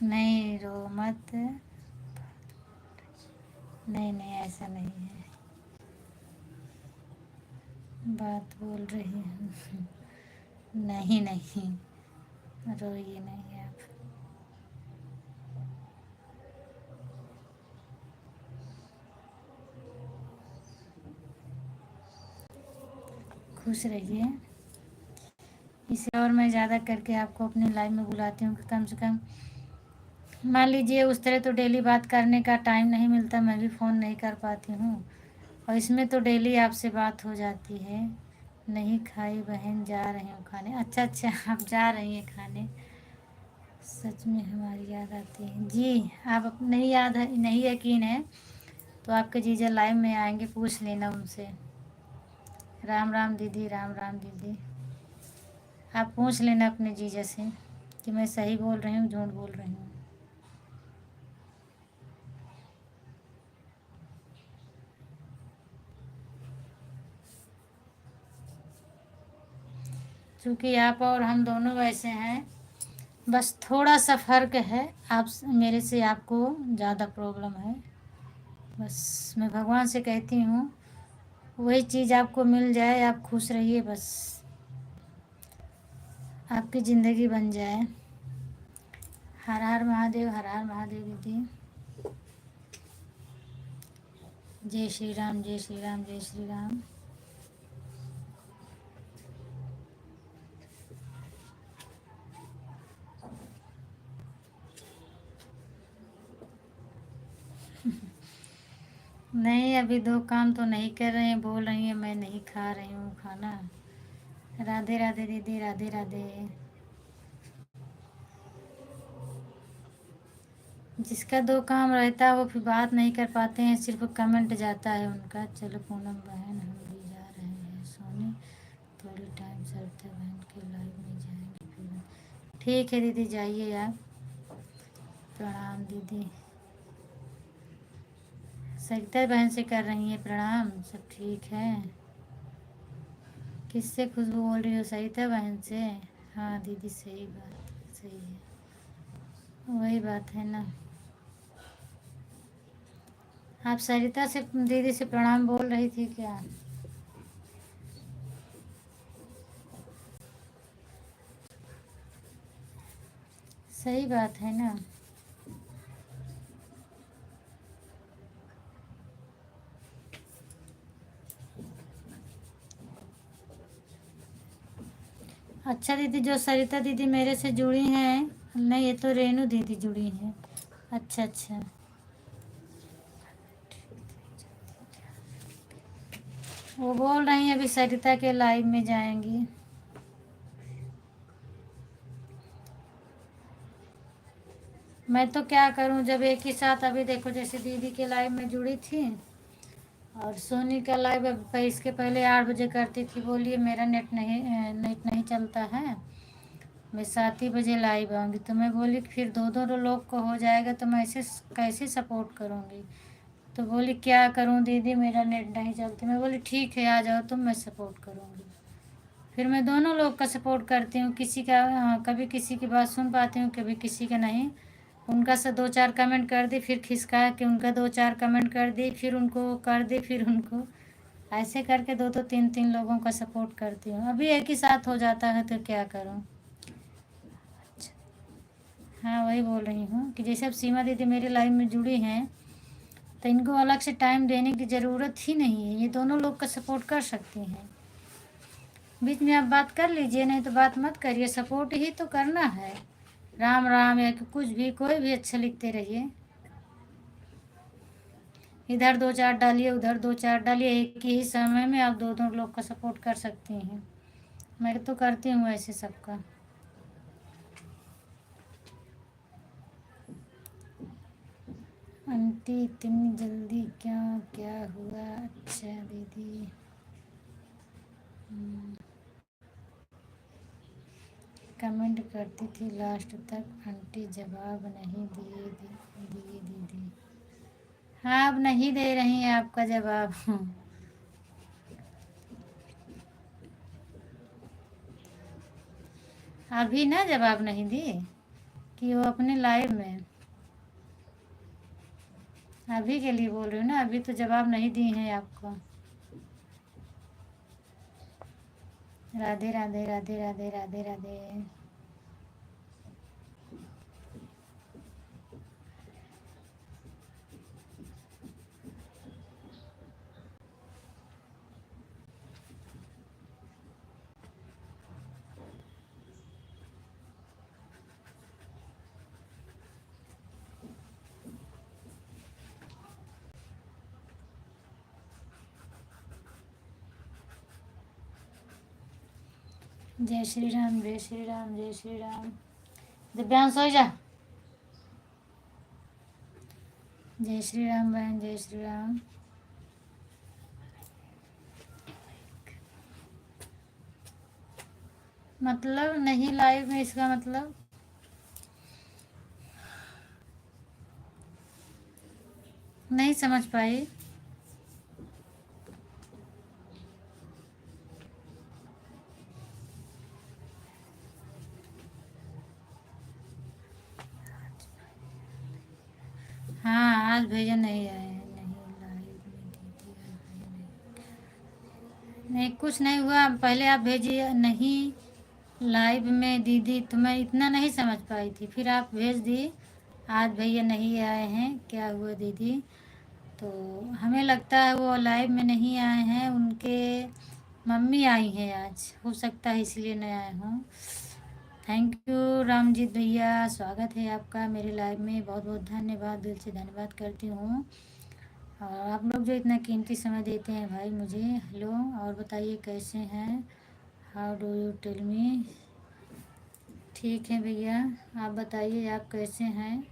नहीं रो मत। नहीं नहीं, ऐसा नहीं है। बात बोल रही हूँ। नहीं नहीं, रोइए नहीं आप। खुश रहिए। इसे और मैं ज़्यादा करके आपको अपनी लाइफ में बुलाती हूँ कि कम से कम मान लीजिए उस तरह तो डेली बात करने का टाइम नहीं मिलता, मैं भी फ़ोन नहीं कर पाती हूँ। और इसमें तो डेली आपसे बात हो जाती है। नहीं खाई बहन, जा रही हूँ खाने। अच्छा अच्छा, आप जा रही हैं खाने। सच में हमारी याद आती है जी। आप नहीं याद है, नहीं यकीन है तो आपके जीजा लाइव में आएंगे, पूछ लेना उनसे। राम राम दीदी, राम राम दीदी। आप पूछ लेना अपने जीजा से कि मैं सही बोल रही हूँ झूठ बोल रही हूँ। क्योंकि आप और हम दोनों वैसे हैं, बस थोड़ा सा फ़र्क है। आप मेरे से आपको ज़्यादा प्रॉब्लम है। बस मैं भगवान से कहती हूँ वही चीज़ आपको मिल जाए, आप खुश रहिए बस, आपकी ज़िंदगी बन जाए। हर हर महादेव, हर हर महादेव दीदी। जय श्री राम, जय श्री राम, जय श्री राम। नहीं, अभी दो काम तो नहीं कर रहे हैं, बोल रही हैं मैं नहीं खा रही हूँ खाना। राधे राधे दीदी, राधे राधे। जिसका दो काम रहता है वो फिर बात नहीं कर पाते हैं, सिर्फ कमेंट जाता है उनका। चलो पूनम बहन हम भी जा रहे हैं सोने, थोड़ी टाइम सरिता बहन के लाइव में जाएंगे फिर। ठीक है दीदी, जाइए आप। प्रणाम दीदी। सरिता बहन से कर रही हैं प्रणाम? सब ठीक है। किससे खुशबू बोल रही हो? सरिता बहन से? हाँ दीदी सही बात, सही है, वही बात है ना। आप सरिता से दीदी से प्रणाम बोल रही थी क्या? सही बात है ना। अच्छा दीदी, जो सरिता दीदी मेरे से जुड़ी हैं, नहीं ये तो रेनू दीदी जुड़ी हैं। अच्छा अच्छा, वो बोल रही हैं अभी सरिता के लाइव में जाएंगी। मैं तो क्या करूं, जब एक ही साथ अभी देखो जैसे दीदी के लाइव में जुड़ी थी और सोनी का लाइव इसके पहले 8 बजे करती थी, बोलिए मेरा नेट नहीं चलता है, मैं 7 ही बजे लाइव आऊँगी। तो मैं बोली कि फिर दो दो लोग को हो जाएगा तो मैं ऐसे कैसे सपोर्ट करूँगी। तो बोली क्या करूँ दीदी मेरा नेट नहीं चलती। मैं बोली ठीक है आ जाओ तुम, मैं सपोर्ट करूँगी। फिर मैं दोनों लोग का सपोर्ट करती हूँ, किसी का कभी किसी की बात सुन पाती हूँ, कभी किसी का नहीं। उनका से 2-4 कमेंट कर दी, फिर खिसका के उनका 2-4 कमेंट कर दी, फिर उनको कर दी, फिर उनको, ऐसे करके 2-2 3-3 लोगों का सपोर्ट करती हूँ। अभी एक ही साथ हो जाता है तो क्या करूँ। हाँ वही बोल रही हूँ कि जैसे अब सीमा दीदी मेरी लाइफ में जुड़ी हैं तो इनको अलग से टाइम देने की ज़रूरत ही नहीं है, ये दोनों लोग का सपोर्ट कर सकती हैं। बीच में आप बात कर लीजिए, नहीं तो बात मत करिए, सपोर्ट ही तो करना है। राम राम या कुछ भी, कोई भी अच्छा लिखते रहिए। इधर 2-4 डालिए, उधर 2-4 डालिए, एक ही समय में आप दो दो लोग का सपोर्ट कर सकती हैं। मैं तो करती हूँ ऐसे सबका। आंटी इतनी जल्दी क्यों, क्या हुआ? अच्छा दीदी, कमेंट करती थी लास्ट तक, आंटी जवाब नहीं दिए दीदी। हाँ अब नहीं दे रही हैं आपका जवाब। अभी ना जवाब नहीं दी कि वो अपने लाइव में, अभी के लिए बोल रही हूँ ना, अभी तो जवाब नहीं दी हैं आपको। राधे राधे राधे राधे राधे राधे। जय श्री राम, जय श्री राम, जय श्री राम। दिव्यांश हो जा। जय श्री राम बहन, जय श्री राम। मतलब नहीं लाइव में, इसका मतलब नहीं समझ पाई। हाँ आज भैया नहीं आए हैं, नहीं लाइव में दीदी आज भैया नहीं, कुछ नहीं हुआ। पहले आप भेजिए नहीं लाइव में दीदी, तो मैं इतना नहीं समझ पाई थी, फिर आप भेज दी आज भैया नहीं आए हैं, क्या हुआ दीदी। तो हमें लगता है वो लाइव में नहीं आए हैं, उनके मम्मी आई हैं आज, हो सकता है इसलिए नहीं आए हों। थैंक यू रामजीत भैया, स्वागत है आपका मेरे लाइव में, बहुत बहुत धन्यवाद, दिल से धन्यवाद करती हूँ। और आप लोग जो इतना कीमती समय देते हैं भाई मुझे। हेलो, और बताइए कैसे हैं? How do you tell me? ठीक है भैया, आप बताइए आप कैसे हैं?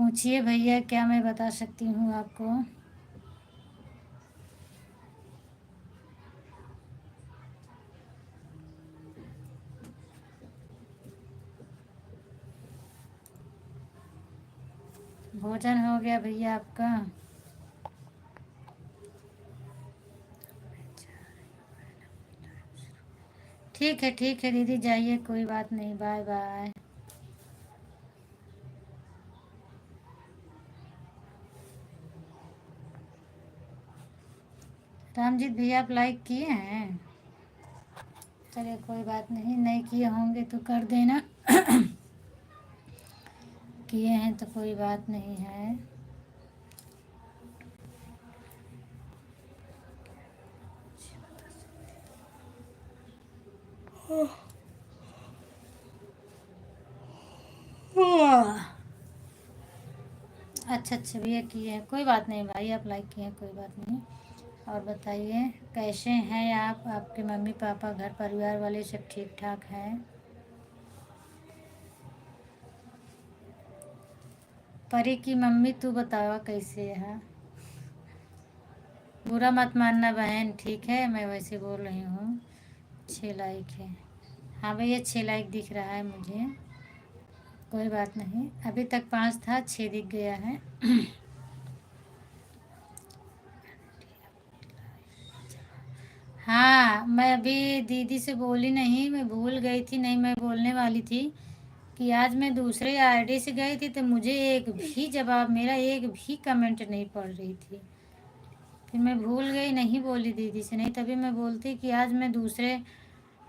पूछिए भैया, क्या मैं बता सकती हूँ आपको? भोजन हो गया भैया आपका? ठीक है दीदी, जाइए, कोई बात नहीं, बाय बाय। रामजीत भैया, आप लाइक किए हैं? चलिए कोई बात नहीं, नहीं किए होंगे तो कर देना। किए हैं तो कोई बात नहीं है। अच्छा भैया, किए हैं, कोई बात नहीं भाई, आप लाइक किए हैं, कोई बात नहीं। और बताइए, कैसे हैं आप? आपके मम्मी पापा, घर परिवार वाले सब ठीक ठाक हैं? परी की मम्मी, तू बतावा कैसे है? बुरा मत मानना बहन, ठीक है, मैं वैसे बोल रही हूँ। 6 लाइक है। हाँ भैया, 6 लाइक दिख रहा है मुझे। कोई बात नहीं, अभी तक 5 था, 6 दिख गया है। हाँ, मैं अभी दीदी से बोली नहीं, मैं भूल गई थी, नहीं मैं बोलने वाली थी कि आज मैं दूसरे आईडी से गई थी तो मुझे एक भी जवाब, मेरा एक भी कमेंट नहीं पड़ रही थी। फिर मैं भूल गई, नहीं बोली दीदी से, नहीं तभी मैं बोलती कि आज मैं दूसरे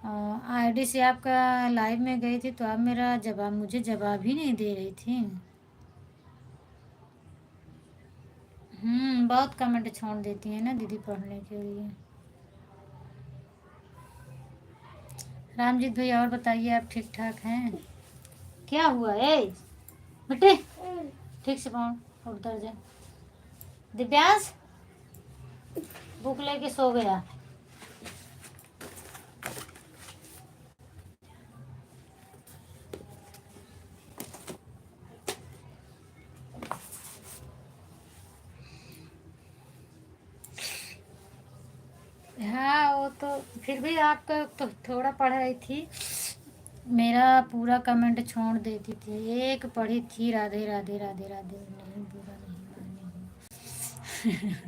आईडी से आपका लाइव में गई थी तो आप मेरा जवाब, मुझे जवाब ही नहीं दे रही थी। बहुत कमेंट छोड़ देती है ना दीदी पढ़ने के लिए। रामजीत भैया, और बताइए, आप ठीक ठाक हैं? क्या हुआ है बेटे? ठीक से पाँव उधर जा। दिव्यांश, भूख लेके सो गया। हाँ, वो तो फिर भी आपका तो थोड़ा पढ़ रही थी, मेरा पूरा कमेंट छोड़ देती थी। एक पढ़ी थी, राधे राधे राधे राधे, नहीं बुरा नहीं मानेंगे।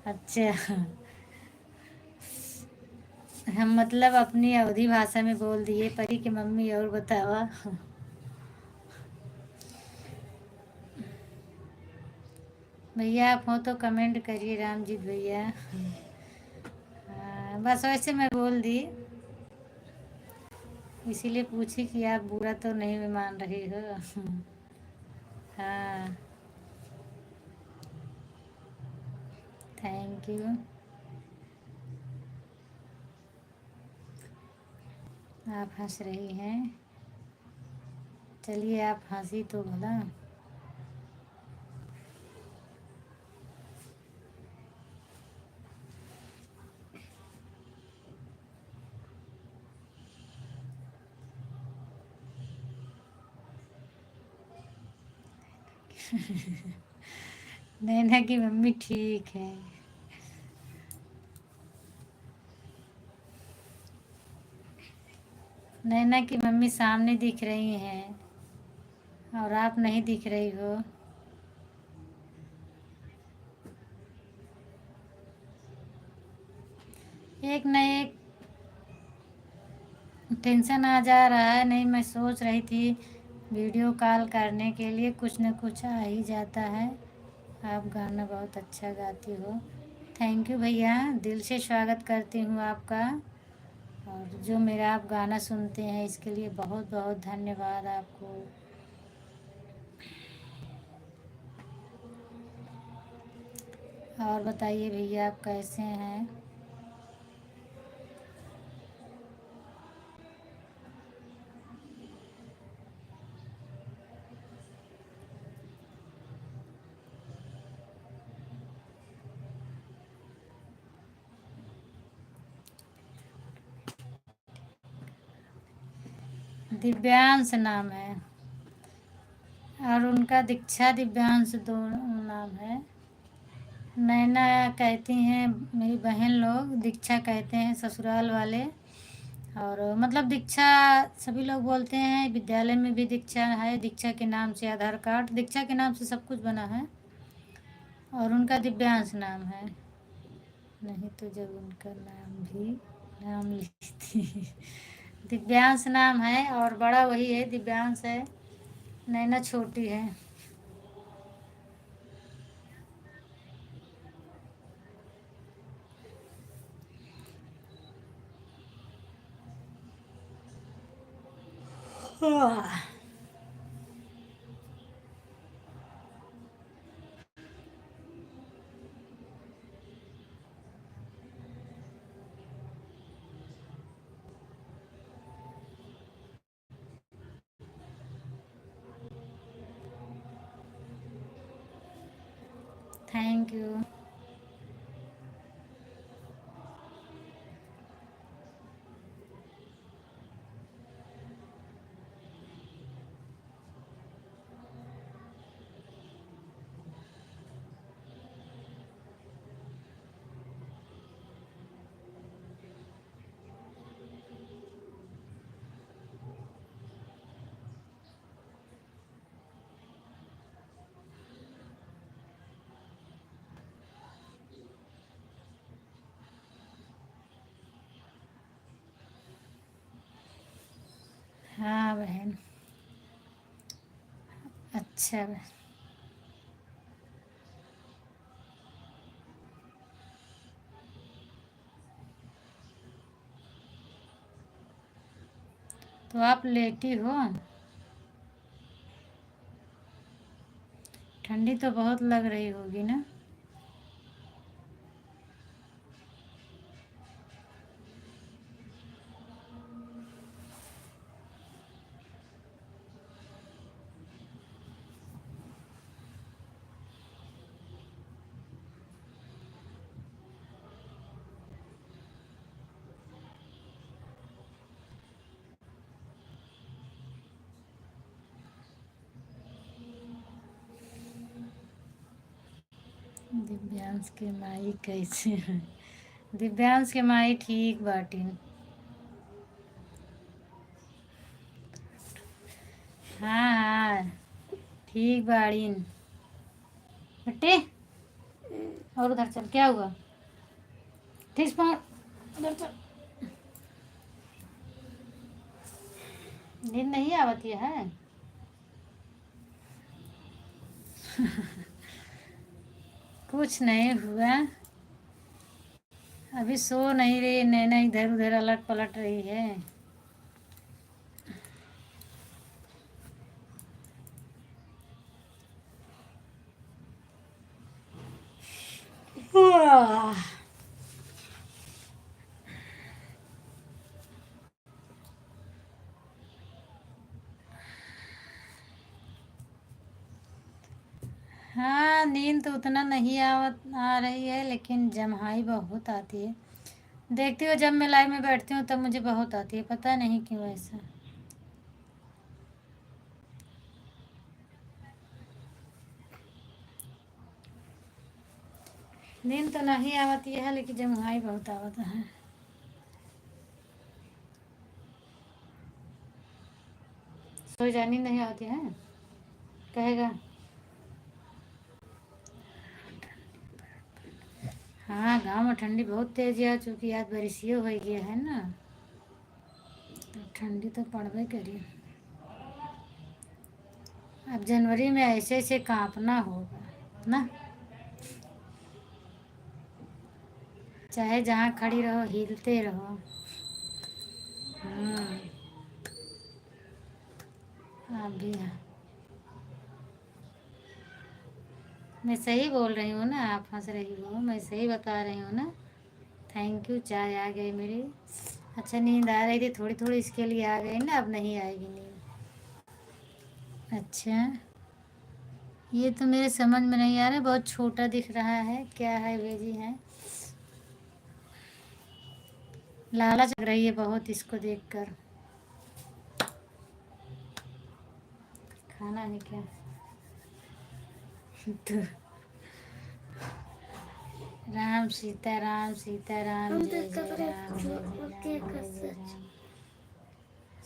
अच्छा, हम मतलब अपनी अवधी भाषा में बोल दिए। परी की मम्मी, और बतावा। भैया आप हो तो कमेंट करिए, रामजीत भैया। हाँ, बस वैसे मैं बोल दी, इसीलिए पूछी कि आप बुरा तो नहीं मान रही हो। हाँ, थैंक यू। आप हंस रही हैं, चलिए आप हंसी तो भला। नैना की मम्मी ठीक है। नैना की मम्मी सामने दिख रही हैं और आप नहीं दिख रही हो। एक न एक टेंशन आ जा रहा है। नहीं, मैं सोच रही थी वीडियो कॉल करने के लिए, कुछ न कुछ आ ही जाता है। आप गाना बहुत अच्छा गाती हो। थैंक यू भैया, दिल से स्वागत करती हूँ आपका। और जो मेरा आप गाना सुनते हैं इसके लिए बहुत बहुत धन्यवाद आपको। और बताइए भैया, आप कैसे हैं? दिव्यांश नाम है। और उनका दीक्षा दिव्यांश दोनों नाम है। नैना कहती हैं मेरी बहन लोग, दीक्षा कहते हैं ससुराल वाले। और मतलब दीक्षा सभी लोग बोलते हैं, विद्यालय में भी दीक्षा है, दीक्षा के नाम से आधार कार्ड, दीक्षा के नाम से सब कुछ बना है। और उनका दिव्यांश नाम है। नहीं तो जब उनका नाम लिखती दिव्यांश नाम है और बड़ा वही है, दिव्यांश है। नैना छोटी है। Thank you. हाँ बहन। अच्छा बहन। तो आप लेटी हो? ठंडी तो बहुत लग रही होगी ना? दिव्यांश के माई कैसे हैं? दिव्यांश के माई ठीक बाटिन। हाँ हाँ ठीक बाड़ीन। हटे। और उधर चल, क्या हुआ? ठीक पाँव, उधर चल। नींद नहीं आवती है? कुछ नहीं हुआ, अभी सो नहीं रही। नैना इधर उधर अलट पलट रही है। हाँ नींद तो उतना नहीं आ रही है, लेकिन जम्हाई बहुत आती है। देखती हो जब मैं लाइव में बैठती हूँ तब मुझे बहुत आती है, पता नहीं क्यों ऐसा। नींद तो नहीं आवती है, लेकिन जम्हाई बहुत आवता है। सो जानी नहीं आती है कहेगा। हाँ गाँव में ठंडी बहुत तेज आ चुकी है, आज बारिशियो हो गया है ना, तो ठंडी तो पड़बे करी। अब जनवरी में ऐसे ऐसे कांपना होगा ना, चाहे जहाँ खड़ी रहो हिलते रहो। हाँ आप भी। मैं सही बोल रही हूँ ना, आप हंस रही हो, मैं सही बता रही हूँ ना। थैंक यू, चाय आ गई मेरी। अच्छा नींद आ रही थी थोड़ी थोड़ी, इसके लिए आ गई ना, अब नहीं आएगी नींद। अच्छा ये तो मेरे समझ में नहीं आ रहा, बहुत छोटा दिख रहा है, क्या है भेजी है? लालच लग रही है बहुत इसको देखकर। खाना है क्या? तो राम सीताराम सीताराम जय जय राम जय जय राम जय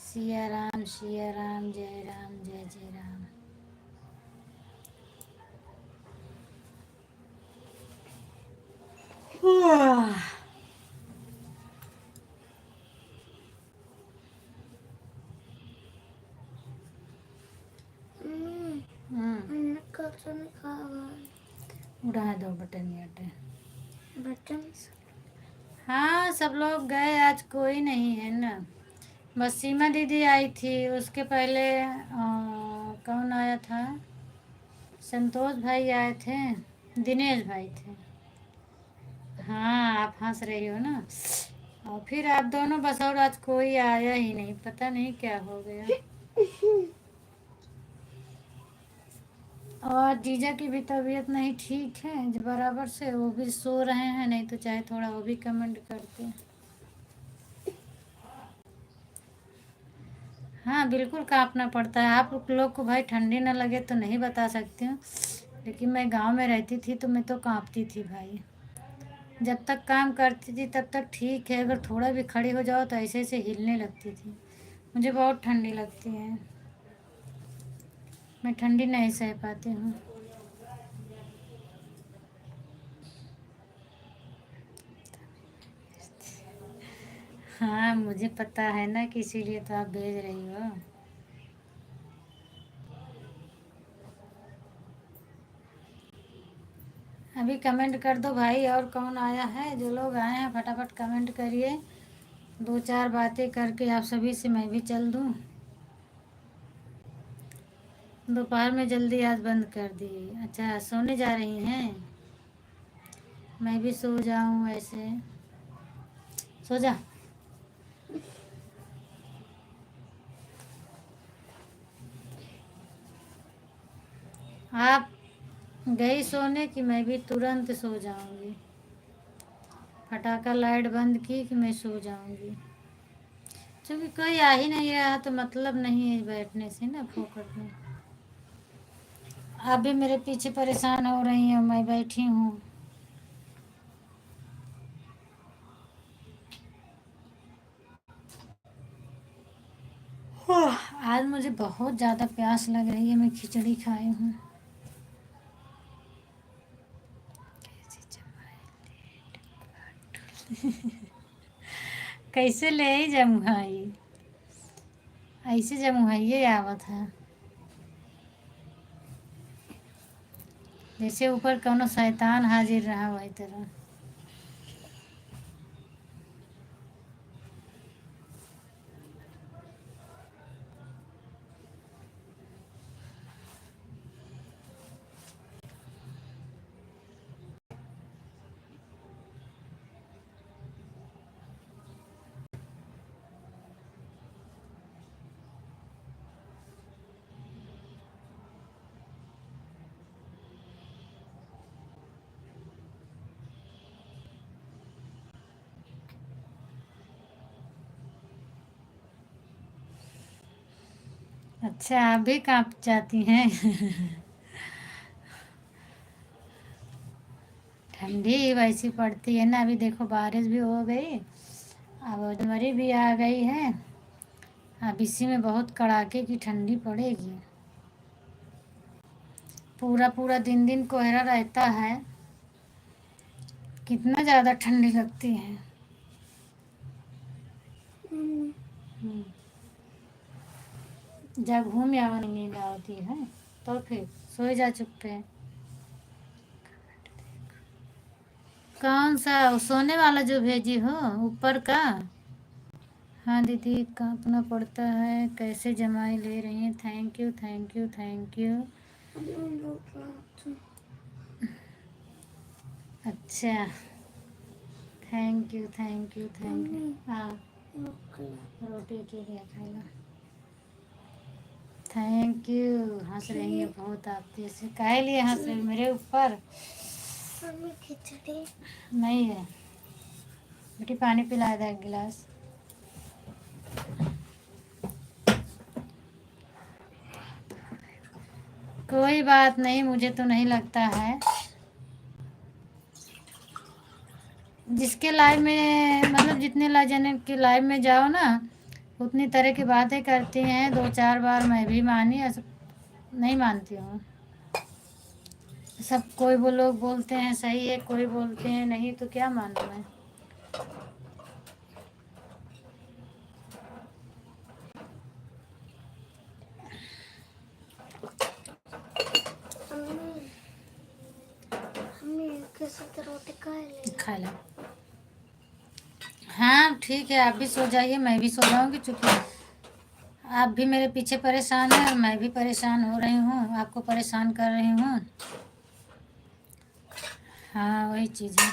जय राम सिया राम जय जय राम। उड़ा दो बटन ये बटन। हाँ सब लोग गए, आज कोई नहीं है ना। बस सीमा दीदी आई थी, उसके पहले कौन आया था, संतोष भाई आए थे, दिनेश भाई थे। हाँ आप हंस रही हो ना। और फिर आप दोनों, बस और आज कोई आया ही नहीं, पता नहीं क्या हो गया। और जीजा की भी तबीयत नहीं ठीक है जो बराबर से, वो भी सो रहे हैं, नहीं तो चाहे थोड़ा वो भी कमेंट करते। हाँ बिल्कुल कांपना पड़ता है। आप लोग को भाई ठंडी ना लगे तो नहीं बता सकती हूँ, लेकिन मैं गांव में रहती थी तो मैं तो कांपती थी भाई। जब तक काम करती थी तब तक ठीक है, अगर थोड़ा भी खड़ी हो जाओ तो ऐसे ऐसे हिलने लगती थी। मुझे बहुत ठंडी लगती है, मैं ठंडी नहीं सह पाती हूँ। हाँ मुझे पता है ना कि इसीलिए तो आप भेज रही हो। अभी कमेंट कर दो भाई, और कौन आया है, जो लोग आए हैं फटाफट कमेंट करिए, दो चार बातें करके आप सभी से मैं भी चल दूँ। दोपहर में जल्दी आज बंद कर दी। अच्छा सोने जा रही हैं, मैं भी सो जाऊँ ऐसे। सो जा। आप गई सोने की, मैं भी तुरंत सो जाऊंगी। फटाका लाइट बंद की कि मैं सो जाऊंगी, क्योंकि कोई आ ही नहीं रहा तो मतलब नहीं है बैठने से ना फोकट में। आप भी मेरे पीछे परेशान हो रही हैं, मैं बैठी हूँ। आज मुझे बहुत ज़्यादा प्यास लग रही है, मैं खिचड़ी खाई हूँ। कैसे ले ही जमुआई, ऐसे जमुआइए आवत है, जैसे ऊपर कोनो शैतान हाजिर रहा वही तरह। अच्छा आप भी कांप जाती हैं। ठंडी वैसी पड़ती है ना। अभी देखो बारिश भी हो गई, अब जनवरी भी आ गई है, अब इसी में बहुत कड़ाके की ठंडी पड़ेगी। पूरा पूरा दिन दिन कोहरा रहता है, कितना ज़्यादा ठंडी लगती है। हम्म। जब घूम या नींद आती है तो फिर सोए जा चुपे। कौन सा सोने वाला जो भेजी हो ऊपर का? हाँ दीदी कांपना पड़ता है, कैसे जमाई ले रही हैं, thank you thank you thank you. अच्छा thank you thank you thank you. हाँ रोटी के लिए खाना, थैंक यू। हंस रही है बहुत आप, जैसे काहे लिए हंस रही मेरे ऊपर? खिचड़ी नहीं है बेटी, पानी पिला दे एक गिलास। कोई बात नहीं, मुझे तो नहीं लगता है। जिसके लाइव में मतलब जितने जने के लाइव में जाओ ना, उतनी तरह की बातें करती हैं। 2-4 बार मैं भी मानी, ऐसा नहीं मानती हूँ। सब कोई वो लोग बोलते हैं सही है, कोई बोलते हैं नहीं, तो क्या मानूं मैं। खा लो। हाँ ठीक है, आप भी सो जाइए, मैं भी सो जाऊंगी, चूँकि आप भी मेरे पीछे परेशान हैं और मैं भी परेशान हो रही हूँ, आपको परेशान कर रही हूँ। हाँ वही चीज़ है।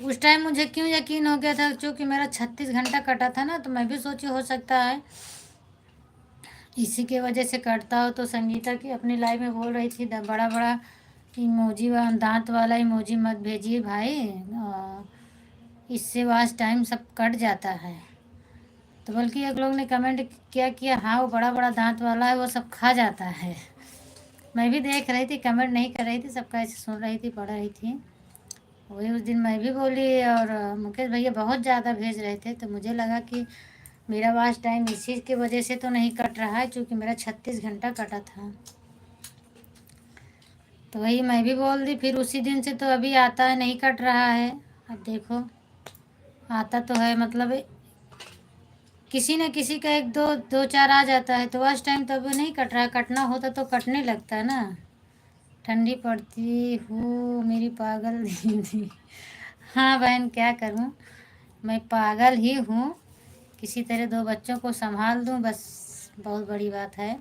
उस टाइम मुझे क्यों यकीन हो गया था, क्योंकि मेरा 36 घंटा कटा था ना, तो मैं भी सोची हो सकता है इसी के वजह से कटता हो। तो संगीता की अपनी लाइफ में बोल रही थी, बड़ा बड़ा इमोजी दांत वाला इमोजी मत भेजिए भाई, इससे वास्ट टाइम सब कट जाता है। तो बल्कि एक लोग ने कमेंट किया हाँ वो बड़ा बड़ा दांत वाला है, वो सब खा जाता है। मैं भी देख रही थी, कमेंट नहीं कर रही थी, सबका ऐसे सुन रही थी, पढ़ रही थी। वही उस दिन मैं भी बोली, और मुकेश भैया बहुत ज़्यादा भेज रहे थे, तो मुझे लगा कि मेरा वॉच टाइम इसी की वजह से तो नहीं कट रहा है, क्योंकि मेरा 36 घंटा कटा था। तो वही मैं भी बोल दी, फिर उसी दिन से तो अभी आता है, नहीं कट रहा है। अब देखो, आता तो है, मतलब किसी न किसी का एक दो दो चार आ जाता है, तो वॉच टाइम तो अभी नहीं कट रहा। कटना होता तो कटने लगता है ना। ठंडी पड़ती हूँ मेरी पागल दीदी। हाँ बहन, क्या करूँ, मैं पागल ही हूँ। किसी तरह 2 बच्चों को संभाल दूँ, बस बहुत बड़ी बात है।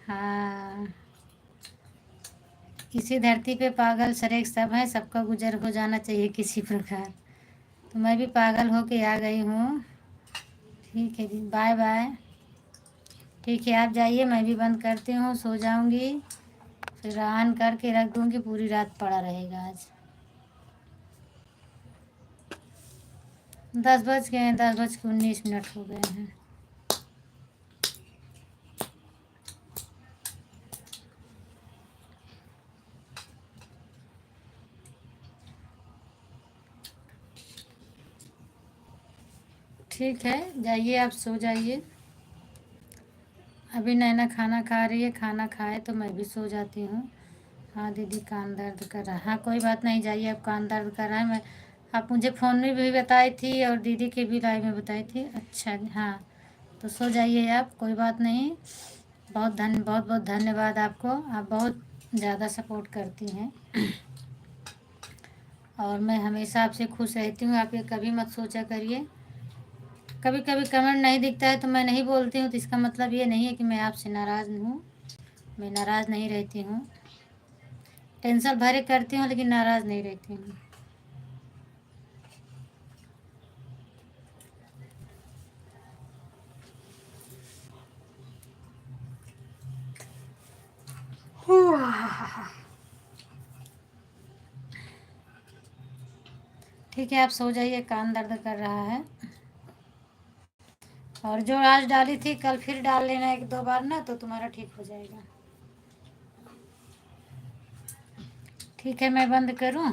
हाँ, इसी धरती पे पागल सरेक सब है, सबका गुजर हो जाना चाहिए किसी प्रकार। तो मैं भी पागल होके आ गई हूँ। ठीक है जी, बाय बाय। ठीक है, आप जाइए, मैं भी बंद करती हूँ, सो जाऊँगी। फिर ऑन करके रख दूँगी, पूरी रात पड़ा रहेगा आज। 10 बज गए हैं, 10:19 हो गए हैं। ठीक है, जाइए आप सो जाइए। अभी नैना खाना खा रही है, खाना खाए तो मैं भी सो जाती हूँ। हाँ दीदी, कान दर्द कर रहा है। हाँ कोई बात नहीं, जाइए, अब कान दर्द कर रहा है। मैं आप मुझे फ़ोन में भी बताई थी और दीदी के भी लाइव में बताई थी। अच्छा हाँ, तो सो जाइए आप, कोई बात नहीं। बहुत बहुत धन्यवाद आपको, आप बहुत ज़्यादा सपोर्ट करती हैं और मैं हमेशा आपसे खुश रहती हूँ। आप ये कभी मत सोचा करिए। कभी कभी कमेंट नहीं दिखता है तो मैं नहीं बोलती हूँ, तो इसका मतलब ये नहीं है कि मैं आपसे नाराज़ हूँ। मैं नाराज़ नहीं रहती हूँ, टेंशन भरे करती हूँ, लेकिन नाराज़ नहीं रहती हूँ। ठीक है, आप सो जाइए, कान दर्द कर रहा है। और जो आज डाली थी कल फिर डाल लेना 1-2 बार ना, तो तुम्हारा ठीक हो जाएगा। ठीक है, मैं बंद करूं?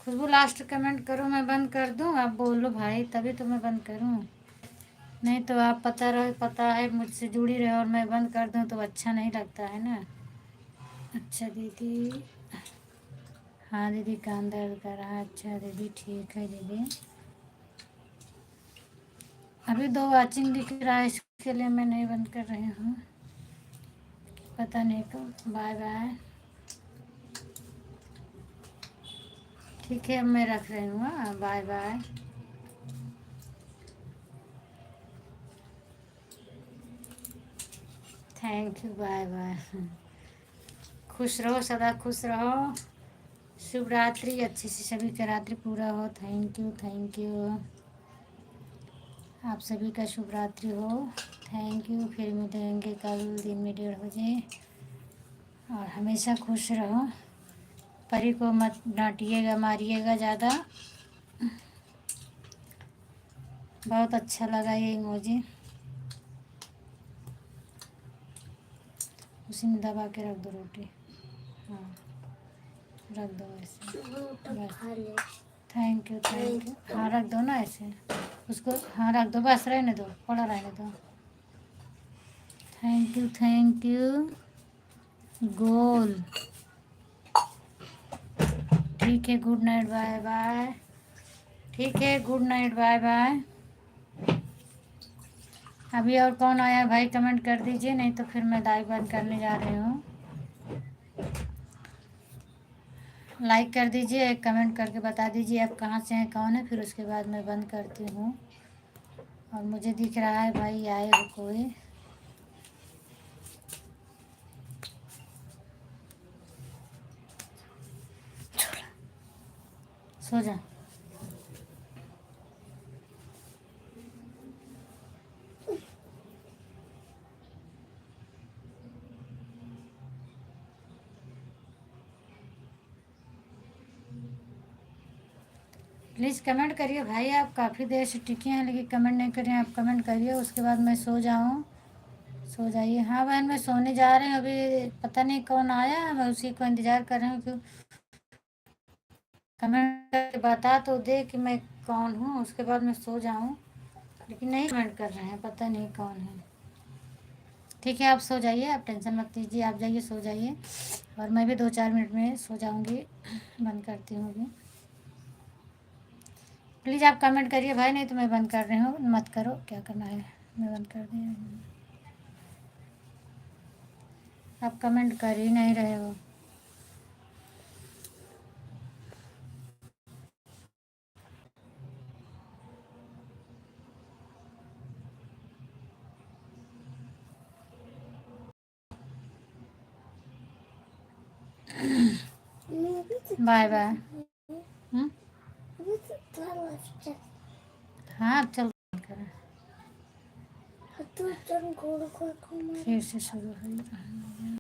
खुशबू लास्ट कमेंट करो, मैं बंद कर दूं? आप बोलो भाई, तभी तो मैं बंद करूं। नहीं तो आप पता है मुझसे जुड़ी रहे और मैं बंद कर दूं तो अच्छा नहीं लगता है ना। अच्छा दीदी, हाँ दीदी कान दर्द कर रहा है। अच्छा दीदी, ठीक है दीदी। अभी 2 वाचिंग दिख रहा है, इसके लिए मैं नहीं बंद कर रही हूँ, पता नहीं कब। Bye bye. ठीक है, अब मैं रख रही हूँ। हाँ bye bye. Thank you, bye bye. खुश रहो, सदा खुश रहो। शुभ रात्रि, अच्छी से सभी का रात्रि पूरा हो। Thank you, thank you. आप सभी का शुभ रात्रि हो। Thank you. फिर मिलेंगे कल दिन में 1:30 बजे, और हमेशा खुश रहो। परी को मत डांटिएगा, मारिएगा ज़्यादा। बहुत अच्छा लगा ये इमोजी। उसी में दबा के रख दो रोटी। हाँ, रख दो ऐसे बस। Thank you thank you. हाँ रख दो ना ऐसे उसको। हाँ रख दो बस, रहने दो, पड़ा रहने दो। थैंक यू गोल। ठीक है, गुड नाइट, बाय बाय। ठीक है, गुड नाइट, बाय बाय। अभी और कौन आया भाई कमेंट कर दीजिए, नहीं तो फिर मैं लाइव बंद करने जा रही हूँ। लाइक कर दीजिए, एक कमेंट करके बता दीजिए आप कहाँ से हैं, कौन है, फिर उसके बाद मैं बंद करती हूँ। और मुझे दिख रहा है भाई आए हो कोई। सो जा। प्लीज़ कमेंट करिए भाई, आप काफ़ी देर से टिके हैं लेकिन कमेंट नहीं कर रहे हैं। आप कमेंट करिए, उसके बाद मैं सो जाऊँ। सो जाइए। हाँ बहन, मैं सोने जा रही हूँ अभी। पता नहीं कौन आया, मैं उसी को इंतज़ार कर रही हूँ कि कमेंट करके बता तो दे कि मैं कौन हूँ, उसके बाद मैं सो जाऊँ। लेकिन नहीं कमेंट कर रहे हैं, पता नहीं कौन है। ठीक है, आप सो जाइए, आप टेंशन मत लीजिए, आप जाइए सो जाइए। और मैं भी 2-4 मिनट में सो जाऊँगी। बंद करती हूँ अभी। प्लीज़ आप कमेंट करिए भाई, नहीं तो मैं बंद कर रही हूँ। मत करो, क्या करना है, मैं बंद कर दी। आप कमेंट कर ही नहीं रहे हो। Bye bye. हाँ अब चल बंद करें। फिर से शुरू हुई।